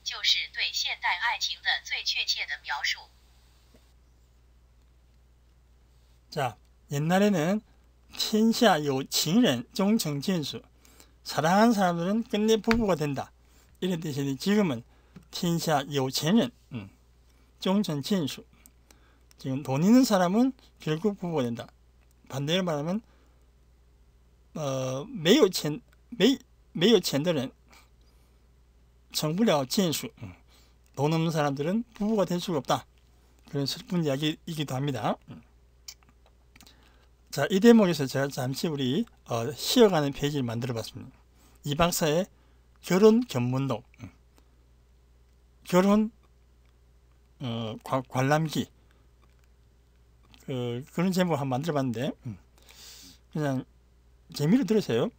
就是对现代爱情的最确切的描述。 자, 옛날에는 天下有情人终成眷属 사랑하는 사람들은 끝내 부부가 된다 이런 뜻인데 지금은 天下有钱人 终成眷属 지금 돈 있는 사람은 결국 부부가 된다. 반대로 말하면 没有钱的人成不了眷属 돈 없는 사람들은 부부가 될 수가 없다. 그런 슬픈 이야기이기도 합니다. 자, 이 대목에서 제가 잠시 우리 쉬어가는 페이지를 만들어 봤습니다. 이 박사의 결혼 견문록, 결혼 관람기 그런 제목을 한번 만들어 봤는데 그냥 재미로 들으세요.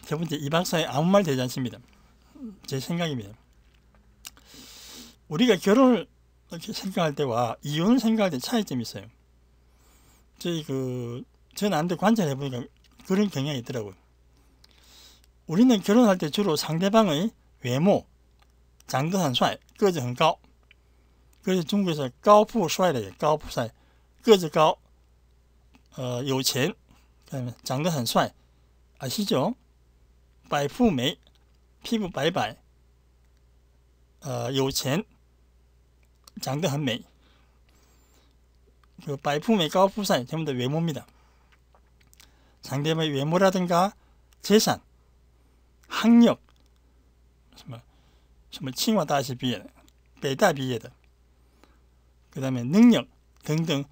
첫 번째, 이 박사의 아무 말 되지 않습니다. 제 생각입니다. 우리가 결혼을 이렇게 생각할 때와 이혼을 생각할 때 차이점이 있어요. 저 남들 관찰해 보니까 그런 경향이 있더라고요. 우리는 결혼할 때 주로 상대방의 외모, 长得很帅, 个子很高. 그래서 중국에서 高富帅的高富帅, 个子高, 有钱, 그다음에 长得很帅, 아시죠? 白富美, 피부白白, 有钱, 长得很美. 그 白富美, 高富帅 전부 다 외모입니다. 상대방의 외모라든가 재산, 학력, 什么清华大学毕业的, 北大毕业的, 그 다음에 능력 등등.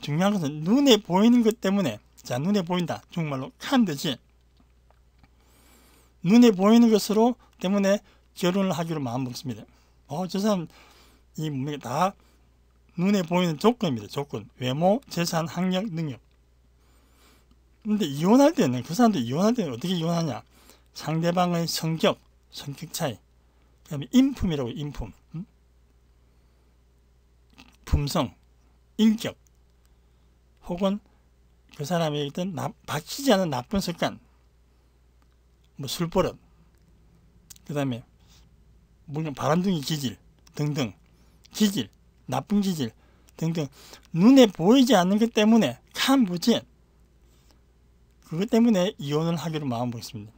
중요한 것은 눈에 보이는 것 때문에, 자, 눈에 보인다. 중국말로 看得见. 눈에 보이는 것으로 때문에 결혼을 하기로 마음먹습니다. 저 사람 이 몸이 다 눈에 보이는 조건입니다. 조건. 외모, 재산, 학력, 능력. 근데 이혼할 때는, 그 사람들 이혼할 때는 어떻게 이혼하냐? 상대방의 성격 차이. 그 다음에 인품이라고, 인품. 품성, 인격. 혹은 그 사람의 어떤 바뀌지 않은 나쁜 습관. 뭐 술버릇. 그 다음에 물론 바람둥이 기질 등등. 기질, 나쁜 기질 등등. 눈에 보이지 않는 것 때문에, 看不见. 그것 때문에 이혼을 하기로 마음먹습니다.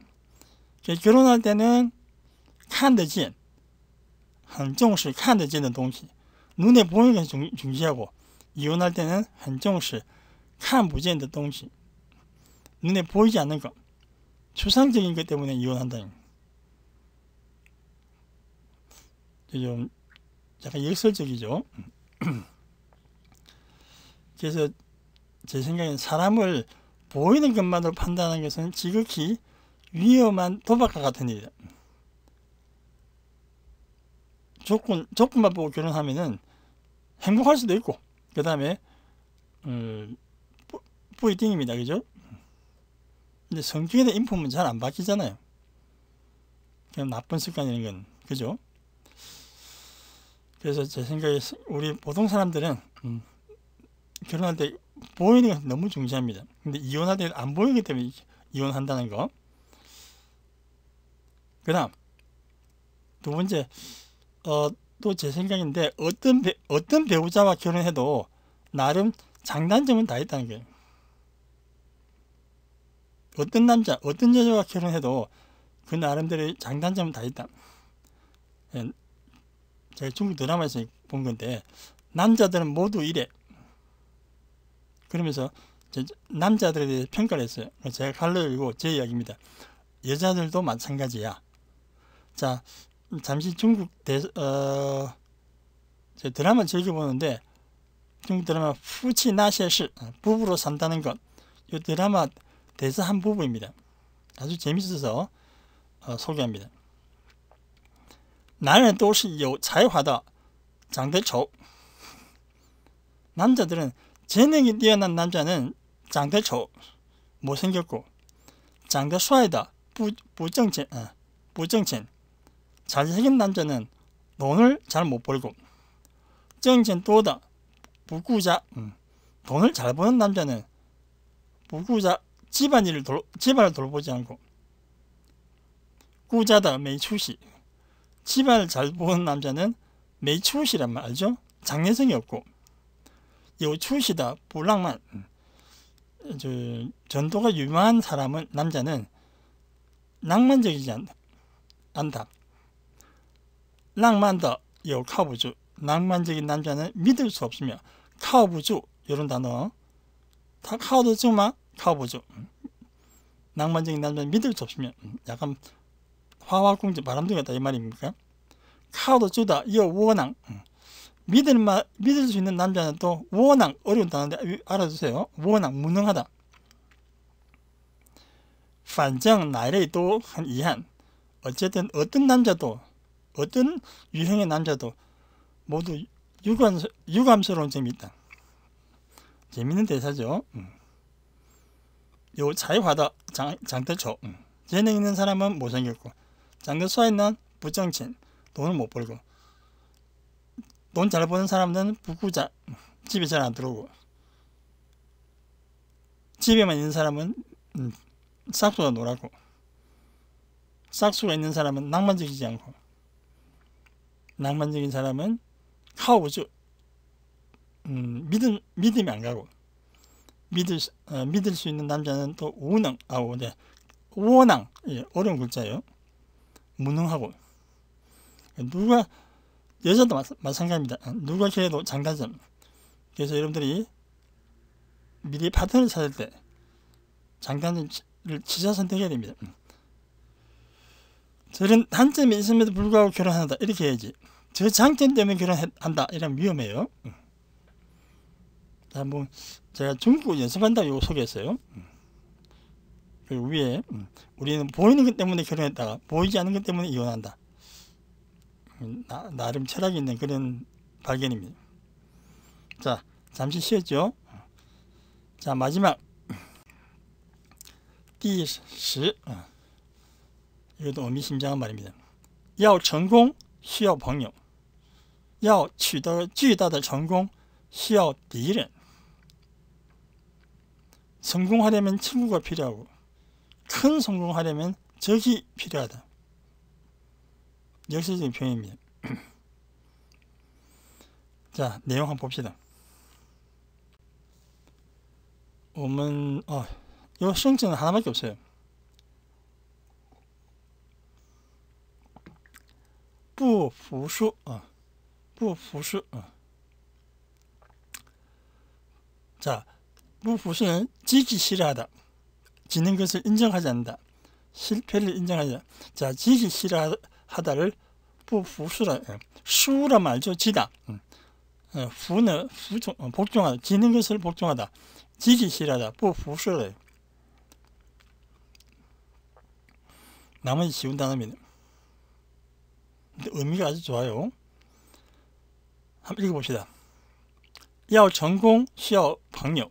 결혼할 때는 看得见, 很重视看得见的东西. 눈에 보이는 것을 중시하고, 이혼할 때는 很重视看不见的东西. 눈에 보이지 않는 것, 추상적인 것 때문에 이혼한다는 거예요. 좀 약간 역설적이죠. 그래서 제 생각엔 사람을 보이는 것만으로 판단하는 것은 지극히 위험한 도박과 같은 일이다. 조건만 보고 결혼하면은 행복할 수도 있고, 그 다음에 뿌이띵입니다. 그죠? 근데 성격에 대한 인품은 잘 안 바뀌잖아요. 그냥 나쁜 습관이라는 건, 그죠? 그래서 제 생각에 우리 보통 사람들은 결혼할 때 보이는 것을 너무 중시합니다. 근데 이혼할 때 안 보이기 때문에 이혼한다는 거. 그 다음 두 번째, 또 제 생각인데 어떤 배우자와 결혼해도 나름 장단점은 다 있다는 거예요. 어떤 남자, 어떤 여자와 결혼해도 그 나름대로의 장단점은 다 있다. 제가 중국 드라마에서 본 건데, 남자들은 모두 이래. 그러면서 남자들에 대해 평가를 했어요. 제가 칼로 읽고 제 이야기입니다. 여자들도 마찬가지야. 자, 잠시 중국 제 드라마 즐겨보는데, 중국 드라마 후치 나셰시, 부부로 산다는 것, 이 드라마 대사 한 부부입니다. 아주 재밌어서 소개합니다. 男人都是有才华的长得丑. 남자들은 재능이 뛰어난 남자는 长得丑, 못생겼고, 长得帅的不挣钱. 잘생긴 남자는 돈을 잘 못 벌고, 挣钱多的不顾家. 돈을 잘 버는 남자는 不顾家, 집안을 돌보지 않고, 顾家的没出息. 집안을 잘 보는 남자는 没出息란 말 알죠? 장래성이 없고, 有出息的不浪漫. 전도가 유망한 사람은, 남자는 낭만적이지 않다. 浪漫的有靠不住. 낭만적인 남자는 믿을 수 없으며, 靠不住 이런 단어, 다 靠得住吗? 靠不住. 낭만적인 남자는 믿을 수 없으며, 약간 화화공주 바람둥이 같다 이 말입니까? 靠得住的有窝囊. 믿을 수 있는 남자는 또 워낙 어려운 단어인데 알아두세요. 워낙 무능하다. 反正哪类都很遗憾. 어쨌든 어떤 남자도, 어떤 유형의 남자도 모두 유감스러운 점이 있다. 재밌는 대사죠. 有才华的长得丑. 재능 있는 사람은 못생겼고, 长得帅는不挣钱. 돈을 못 벌고, 돈 잘 버는 사람은 부부자, 집에 잘 안 들어오고, 집에만 있는 사람은 싹수가 놀았고, 싹수가 있는 사람은 낭만적이지 않고, 낭만적인 사람은 카오부주, 믿음이 안 가고, 믿을 수 있는 남자는 또 우능, 우원앙, 예, 어려운 글자예요. 무능하고, 누가 여자도 마찬가지입니다. 누가 걔도 장단점. 그래서 여러분들이 미리 파트너를 찾을 때 장단점을 지자 선택해야 됩니다. 저런 단점이 있음에도 불구하고 결혼한다 이렇게 해야지, 저 장점 때문에 결혼한다 이러면 위험해요. 자, 뭐 제가 중국어 연습한다고 이거 소개했어요. 그리고 위에 우리는 보이는 것 때문에 결혼했다가 보이지 않는 것 때문에 이혼한다. 나름 철학이 있는 그런 발견입니다. 자, 잠시 쉬었죠. 자, 마지막 第10, 이것도 의미심장한 말입니다. 要成功需要朋友，要取得巨大的成功需要敌人. 성공하려면 친구가 필요하고, 큰 성공하려면 적이 필요하다. 역사적인 표현입니다. 자, 내용 한번 봅시다. 我们 이 성질은 하나밖에 없어요. 不服输, 不服输. 자, 不服输는 지기 싫어하다. 지는 것을 인정하지 않는다. 실패를 인정하지 않는다. 자, 지기 싫어하다를 不服输라, 수란 말죠. 지다. 후는 복종하다. 지는 것을 복종하다. 지기 싫어하다. 不服输래. 나머지 쉬운 단어입니다. 근데 의미가 아주 좋아요. 한번 읽어봅시다. 要成功需要朋友，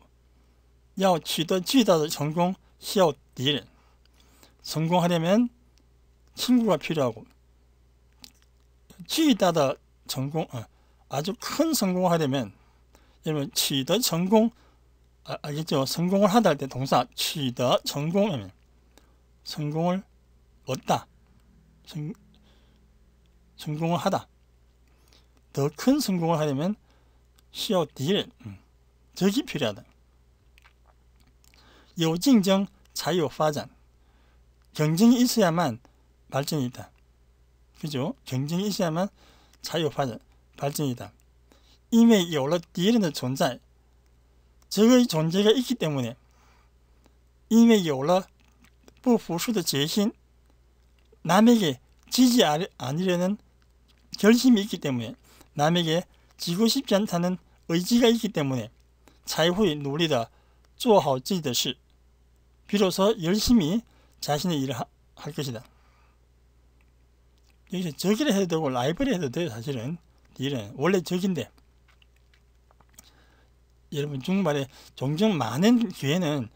要取得巨大的成功需要敌人. 성공하려면 친구가 필요하고, 巨大的成功, 아주 큰 성공을 하려면, 여러분 取得成功, 알겠죠? 성공을 하다 할 때 동사 取得成功, 성공을 얻다, 성공을 하다. 더 큰 성공을 하려면 需要敌人, 적이 필요하다. 有竞争才有发展. 경쟁이 있어야만 발전이 있다. 그죠? 경쟁이 있어야만 才有发展, 발전이 있다. 因为有了敌人的存在, 적의 존재가 있기 때문에, 因为有了不服输的决心, 남에게 지지 않으려는 결심이 있기 때문에, 남에게 지고 싶지 않다는 의지가 있기 때문에, 才会努力的做好自己的事, 비로소 열심히 자신의 일을 할 것이다. 여기서 적이라 해도 되고 라이벌이 해도 돼요. 사실은 일은 원래 적인데, 여러분 중국말에 종종 많은 기회는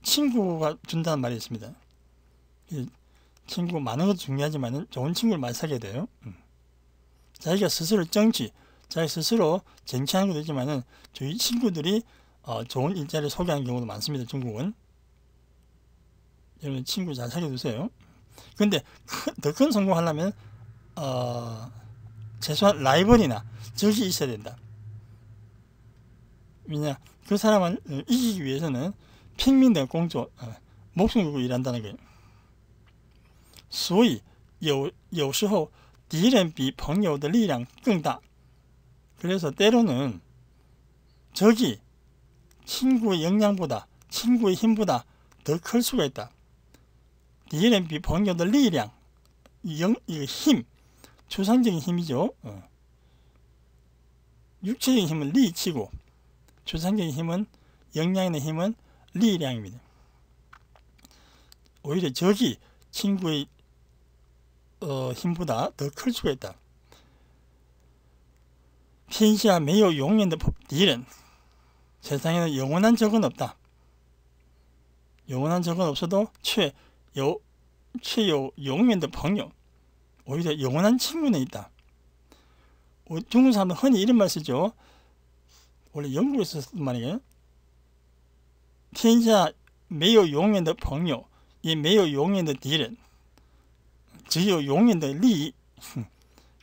친구가 준다는 말이 있습니다. 친구 많은 것도 중요하지만 좋은 친구를 많이 사귀어야 돼요. 자기가 스스로 자기 스스로 쟁취하는 것도 있지만 저희 친구들이 좋은 일자리를 소개하는 경우도 많습니다. 중국은. 여러분 친구 잘 사귀어두세요. 근데 더 큰 성공하려면 최소한 라이벌이나 적이 있어야 된다. 왜냐, 그 사람을 이기기 위해서는 평민의 공조, 목숨 걸고 일한다는 거예요. 所以有时候敌人比朋友的力量更大. 그래서 때로는 적이 친구의 역량보다, 친구의 힘보다 더 클 수가 있다. 敌人比朋友的力量, 이거 힘, 추상적인 힘이죠. 육체적인 힘은 리치고, 추상적인 힘은, 역량의 힘은 리량입니다. 오히려 적이 친구의 힘보다 더 클 수가 있다. 天下没有永远的敌人. 세상에는 영원한 적은 없다. 영원한 적은 없어도 却有永远的朋友. 오히려 영원한 친구는 있다. 중국 사람들 흔히 이런 말 쓰죠. 원래 영국에서 썼단 말이에요. 天下没有永远的朋友也没有永远的敌人只有永远的利益.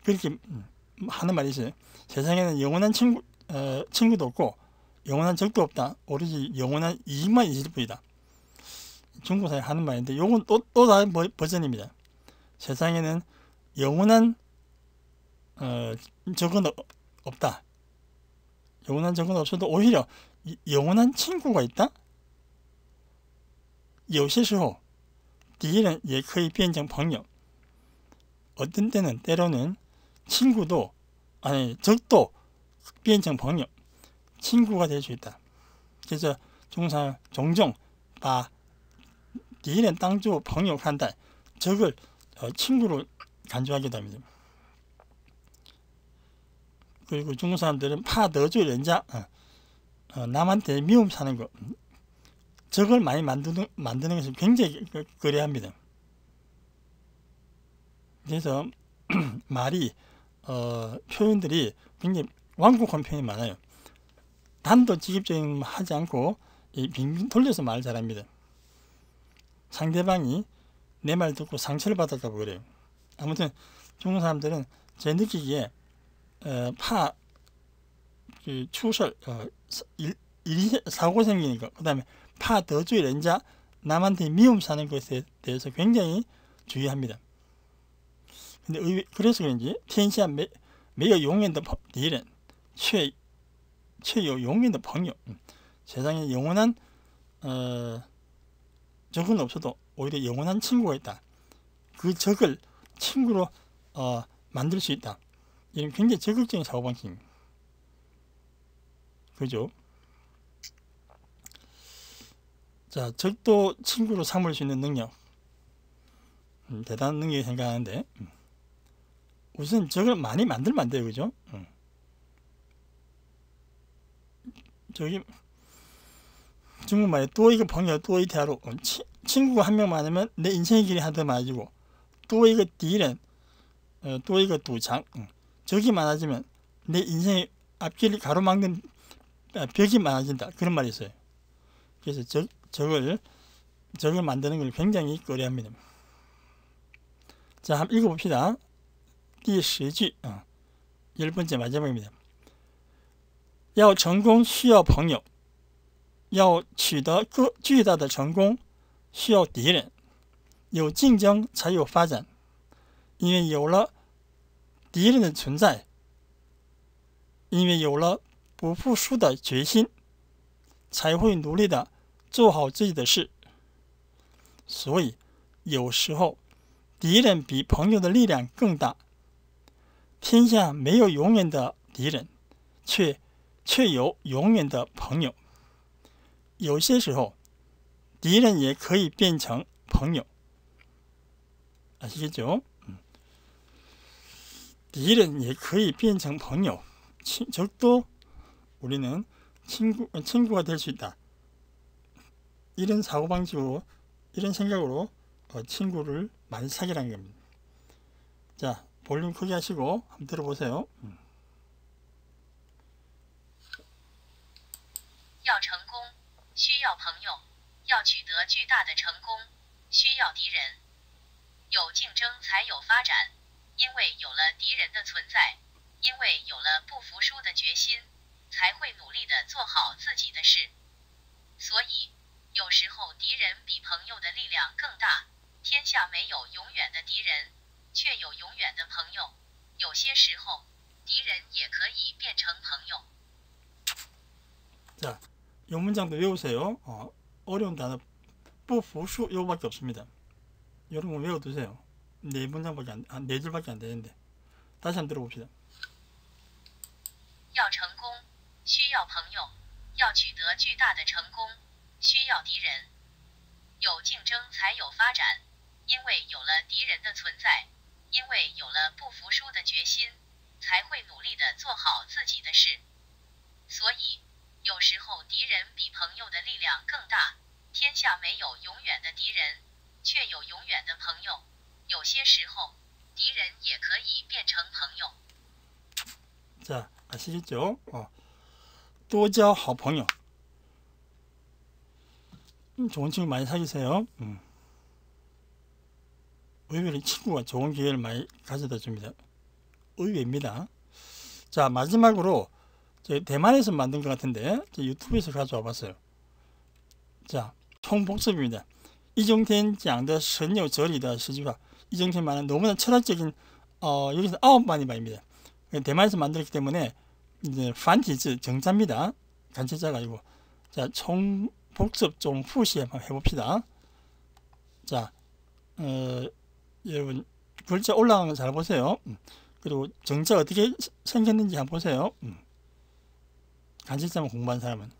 그렇게 하는 말이 있어요. 세상에는 영원한 친구도 없고 영원한 적도 없다. 오로지 영원한 이익만 있을 뿐이다. 중국 사람이 하는 말인데 요건 또 다른 버전입니다. 세상에는 영원한 적은 없다. 영원한 적은 없어도 오히려 영원한 친구가 있다. 有些时候敌人也可以变成朋友. 어떤 때는 때로는 친구도 적도 变成朋友, 친구가 될 수 있다. 그래서 중국 사람 종종 把敌人当作朋友看待, 적을 친구로 간주하기도 합니다. 그리고 중국 사람들은 怕得罪人家, 남한테 미움 사는 거, 적을 많이 만드는 것을 굉장히 거래합니다. 그래서 말이 표현들이 굉장히 완곡한 표현이 많아요. 단도직입적인 하지 않고 빙빙 돌려서 말 잘합니다. 상대방이 내 말 듣고 상처를 받을까 봐 그래요. 아무튼 중국 사람들은 제 느끼기에 추설 사고 생기니까, 그 다음에 怕得罪人家, 남한테 미움 사는 것에 대해서 굉장히 주의합니다. 근데 그래서 그런지 天下没有永远的敌人却有永远的朋友. 세상에 영원한 적은 없어도 오히려 영원한 친구가 있다. 그 적을 친구로 만들 수 있다. 이런 굉장히 적극적인 사고방식입니다. 그죠? 자, 적도 친구로 삼을 수 있는 능력. 대단한 능력이 생각하는데, 우선 적을 많이 만들면 안 돼요. 그죠? 저기, 중국말에 또 이거朋友또一条路, 친구가 한 명 많으면 내 인생의 길이 하나 많아지고, 또 이거敌人, 또 이거 두장, 적이 많아지면 내 인생의 앞길을 가로막는 벽이 많아진다. 그런 말이 있어요. 그래서 적을 만드는 걸 굉장히 꺼려합니다. 자, 한번 읽어봅시다. 第10句, 10번째 마지막입니다. 要成功需要朋友要取得巨大的成功需要敌人有竞争才有发展因为有了敌人的存在因为有了不服输的决心才会努力的做好自己的事所以有时候敌人比朋友的力量更大天下没有永远的敌人却有永远的朋友有些时候敌人也可以变成朋友 아시겠죠? 敌人也可以变成朋友 적도 우리는 친구가 될 수 있다 이런 사고방식으로 이런 생각으로 친구를 많이 사귀라는 겁니다. 자, 볼륨 크게 하시고 한번 들어보세요. 要成功需要朋友要取得巨大的成功需要敌人有竞争才有发展因为有了敌人的存在因为有了不服输的决心，才会努力地做好自己的事。所以，有时候敌人比朋友的力量更大。天下没有永远的敌人，却有永远的朋友。有些时候，敌人也可以变成朋友。 자, 이 문장도 외우세요. 어려운 단어, 不服输 이거밖에 없습니다. 이런 거 외워두세요. 네 문장밖에 네 줄밖에 안 되는데. 다시 한번 들어봅시다. 要成功，需要朋友；要取得巨大的成功，需要敌人。有竞争才有发展，因为有了敌人的存在，因为有了不服输的决心，才会努力地做好自己的事。所以，有时候敌人比朋友的力量更大。天下没有永远的敌人，却有永远的朋友。有些时候，敌人也可以变成朋友。 자, 아시겠죠? 多交好朋友. 좋은 친구 많이 사귀세요. 의외로 친구가 좋은 기회를 많이 가져다 줍니다. 의외입니다. 자, 마지막으로 대만에서 만든 것 같은데 유튜브에서 가져와 봤어요. 자, 총복습입니다. 이정天讲的神有哲理的十句话. 이정天말은 너무나 철학적인 여기서 9마디 말입니다. 대만에서 만들었기 때문에 이제繁体字 정자입니다. 간체자가 아니고. 자, 총복습 좀 후시 한번 해봅시다. 자, 여러분 글자 올라가는 거 잘 보세요. 그리고 정자 어떻게 생겼는지 한번 보세요. 간체자만 공부한 사람은.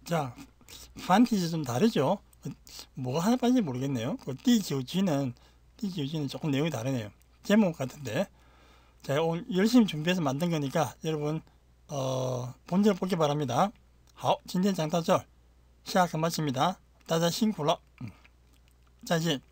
자, 판티지 좀 다르죠? 뭐가 하나 빠진지 모르겠네요. 그 띠지오지는 조금 내용이 다르네요. 제목 같은데. 자, 오늘 열심히 준비해서 만든 거니까 여러분 본전을 보기 바랍니다. 好，今天讲到这儿，下课마칩니다。大家辛苦了，再见。